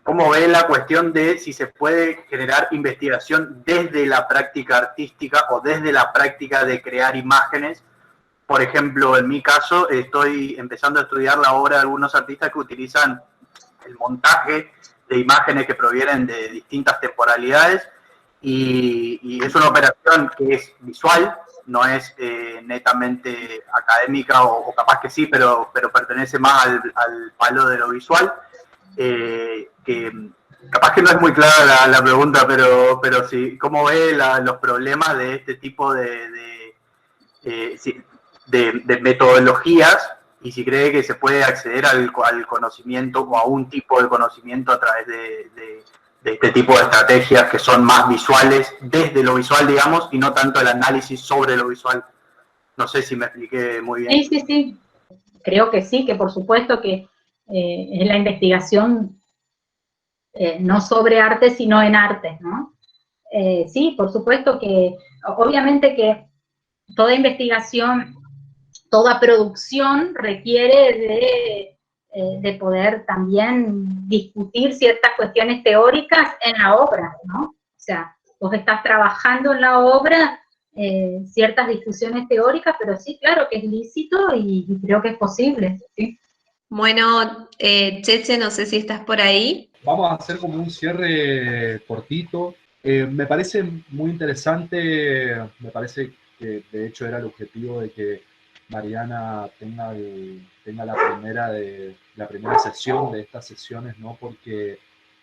cómo ve la cuestión de si se puede generar investigación desde la práctica artística o desde la práctica de crear imágenes. Por ejemplo, en mi caso, estoy empezando a estudiar la obra de algunos artistas que utilizan el montaje de imágenes que provienen de distintas temporalidades, y es una operación que es visual, no es netamente académica, o capaz que sí, pero pertenece más al palo de lo visual. Que capaz que no es muy clara la pregunta, pero sí, ¿cómo ve los problemas de este tipo de metodologías, y si cree que se puede acceder al conocimiento o a un tipo de conocimiento a través de este tipo de estrategias que son más visuales, desde lo visual, digamos, y no tanto el análisis sobre lo visual? No sé si me expliqué muy bien. Sí. Creo que sí, que por supuesto que es la investigación no sobre arte, sino en arte, ¿no? Sí, por supuesto que, obviamente que toda investigación, toda producción requiere de poder también discutir ciertas cuestiones teóricas en la obra, ¿no? O sea, vos estás trabajando en la obra ciertas discusiones teóricas, pero sí, claro que es lícito y creo que es posible, ¿sí? Bueno, Cheche, no sé si estás por ahí. Vamos a hacer como un cierre cortito. Me parece muy interesante, me parece que de hecho era el objetivo de que Mariana tenga la primera sesión de estas sesiones, ¿no? Porque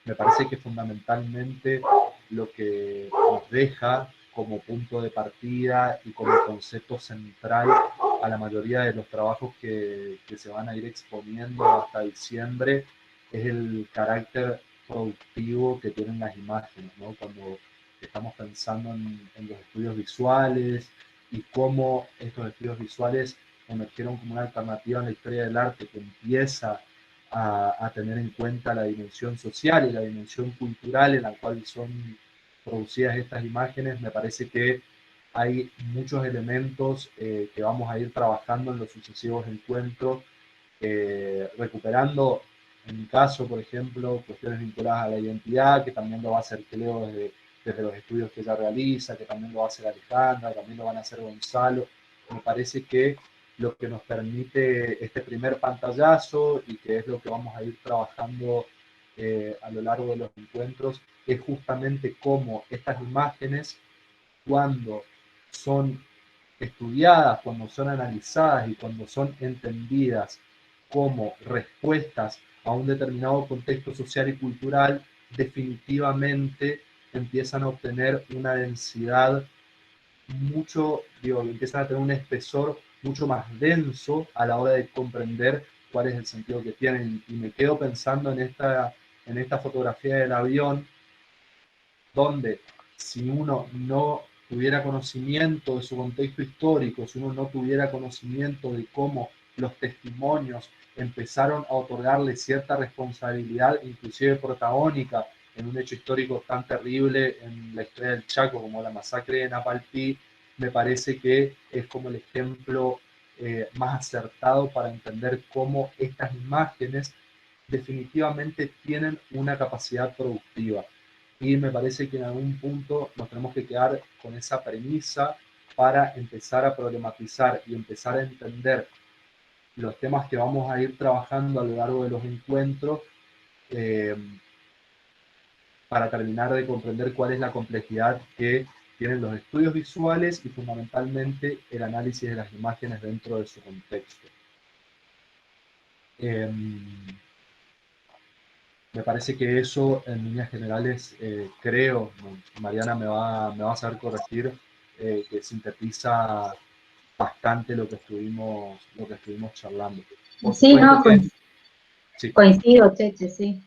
me parece que fundamentalmente lo que nos deja como punto de partida y como concepto central a la mayoría de los trabajos que se van a ir exponiendo hasta diciembre es el carácter productivo que tienen las imágenes, ¿no? Cuando estamos pensando en los estudios visuales y cómo estos estudios visuales emergieron como una alternativa en la historia del arte que empieza a tener en cuenta la dimensión social y la dimensión cultural en la cual son producidas estas imágenes. Me parece que hay muchos elementos que vamos a ir trabajando en los sucesivos encuentros, recuperando, en mi caso, por ejemplo, cuestiones vinculadas a la identidad, que también lo va a hacer Cleo desde los estudios que ella realiza, que también lo va a hacer Alejandra, también lo van a hacer Gonzalo. Me parece que lo que nos permite este primer pantallazo, y que es lo que vamos a ir trabajando a lo largo de los encuentros, es justamente cómo estas imágenes, cuando son estudiadas, cuando son analizadas y cuando son entendidas como respuestas a un determinado contexto social y cultural, definitivamente empiezan a obtener una densidad empiezan a tener un espesor mucho más denso a la hora de comprender cuál es el sentido que tienen. Y me quedo pensando en esta fotografía del avión, donde si uno no tuviera conocimiento de su contexto histórico, si uno no tuviera conocimiento de cómo los testimonios empezaron a otorgarle cierta responsabilidad, inclusive protagónica, en un hecho histórico tan terrible en la historia del Chaco como la masacre de Napalpí, me parece que es como el ejemplo más acertado para entender cómo estas imágenes definitivamente tienen una capacidad productiva. Y me parece que en algún punto nos tenemos que quedar con esa premisa para empezar a problematizar y empezar a entender los temas que vamos a ir trabajando a lo largo de los encuentros, para terminar de comprender cuál es la complejidad que tienen los estudios visuales y fundamentalmente el análisis de las imágenes dentro de su contexto. Me parece que eso, en líneas generales, creo, Mariana me va a saber corregir, que sintetiza bastante lo que estuvimos charlando. Por Sí, no, sí. Coincido, Cheche, sí.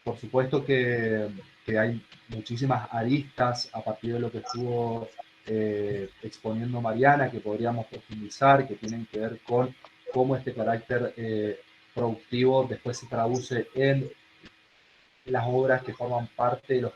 Por supuesto que hay muchísimas aristas a partir de lo que estuvo exponiendo Mariana, que podríamos profundizar, que tienen que ver con cómo este carácter productivo después se traduce en las obras que forman parte de los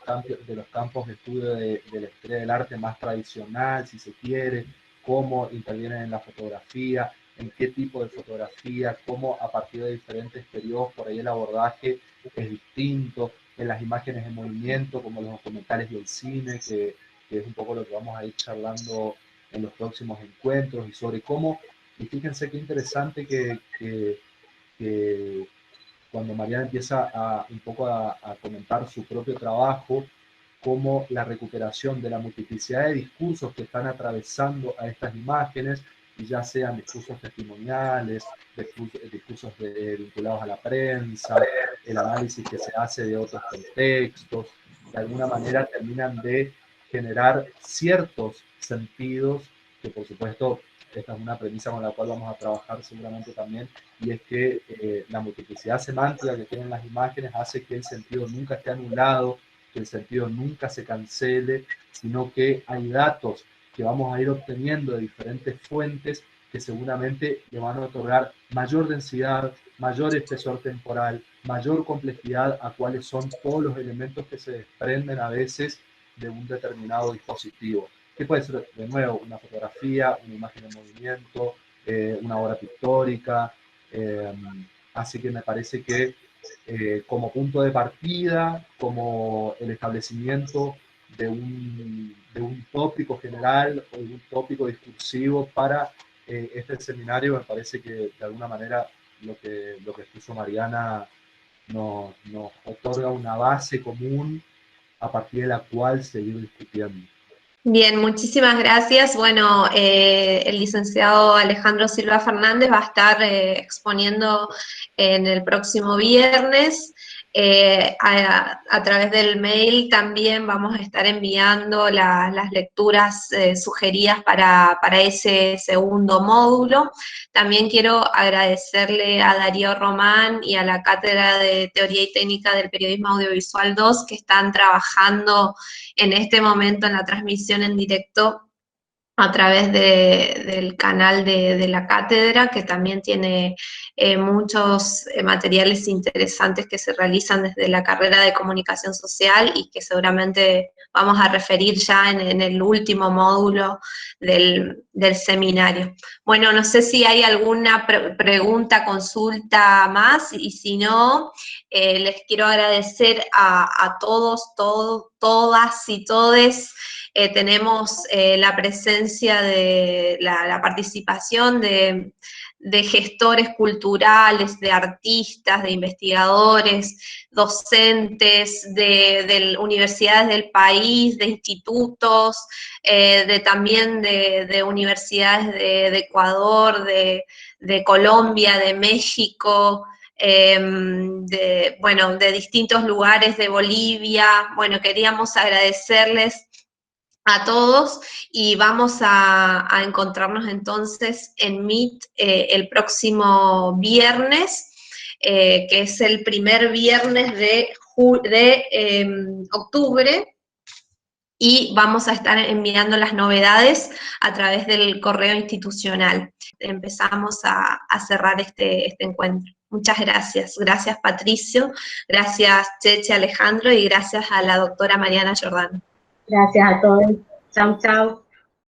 campos de estudio de la historia del arte más tradicional, si se quiere, cómo intervienen en la fotografía, en qué tipo de fotografía, cómo a partir de diferentes periodos por ahí el abordaje es distinto, en las imágenes en movimiento, como los documentales y el cine, que es un poco lo que vamos a ir charlando en los próximos encuentros, y sobre cómo, y fíjense qué interesante que cuando Mariana empieza un poco a comentar su propio trabajo, cómo la recuperación de la multiplicidad de discursos que están atravesando a estas imágenes, y ya sean discursos testimoniales, discursos vinculados a la prensa, el análisis que se hace de otros contextos, de alguna manera terminan de generar ciertos sentidos que, por supuesto, esta es una premisa con la cual vamos a trabajar seguramente también, y es que la multiplicidad semántica que tienen las imágenes hace que el sentido nunca esté anulado, que el sentido nunca se cancele, sino que hay datos que vamos a ir obteniendo de diferentes fuentes que seguramente le van a otorgar mayor densidad, mayor espesor temporal, mayor complejidad a cuáles son todos los elementos que se desprenden a veces de un determinado dispositivo, que puede ser, de nuevo, una fotografía, una imagen en movimiento, una obra pictórica. Así que me parece que como punto de partida, como el establecimiento de un tópico general o de un tópico discursivo para este seminario, me parece que de alguna manera lo que expuso Mariana nos otorga una base común a partir de la cual seguir discutiendo. Bien, muchísimas gracias. Bueno, el licenciado Alejandro Silva Fernández va a estar exponiendo en el próximo viernes. A través del mail también vamos a estar enviando las lecturas sugeridas para ese segundo módulo. También quiero agradecerle a Darío Román y a la Cátedra de Teoría y Técnica del Periodismo Audiovisual 2 que están trabajando en este momento en la transmisión en directo a través del canal de la cátedra, que también tiene muchos materiales interesantes que se realizan desde la carrera de comunicación social y que seguramente vamos a referir ya en el último módulo del seminario. Bueno, no sé si hay alguna pregunta, consulta más, y si no, les quiero agradecer a todos, todas y todes. Tenemos la presencia de la participación de gestores culturales, de artistas, de investigadores, docentes, de universidades del país, de institutos, también de universidades de Ecuador, de Colombia, de México, de distintos lugares de Bolivia. Bueno, queríamos agradecerles a todos y vamos a encontrarnos entonces en Meet el próximo viernes, que es el primer viernes de octubre, y vamos a estar enviando las novedades a través del correo institucional. Empezamos a cerrar este encuentro. Muchas gracias. Gracias, Patricio, gracias, Cheche, Alejandro, y gracias a la doctora Mariana Giordano. Gracias a todos. Chau, chau.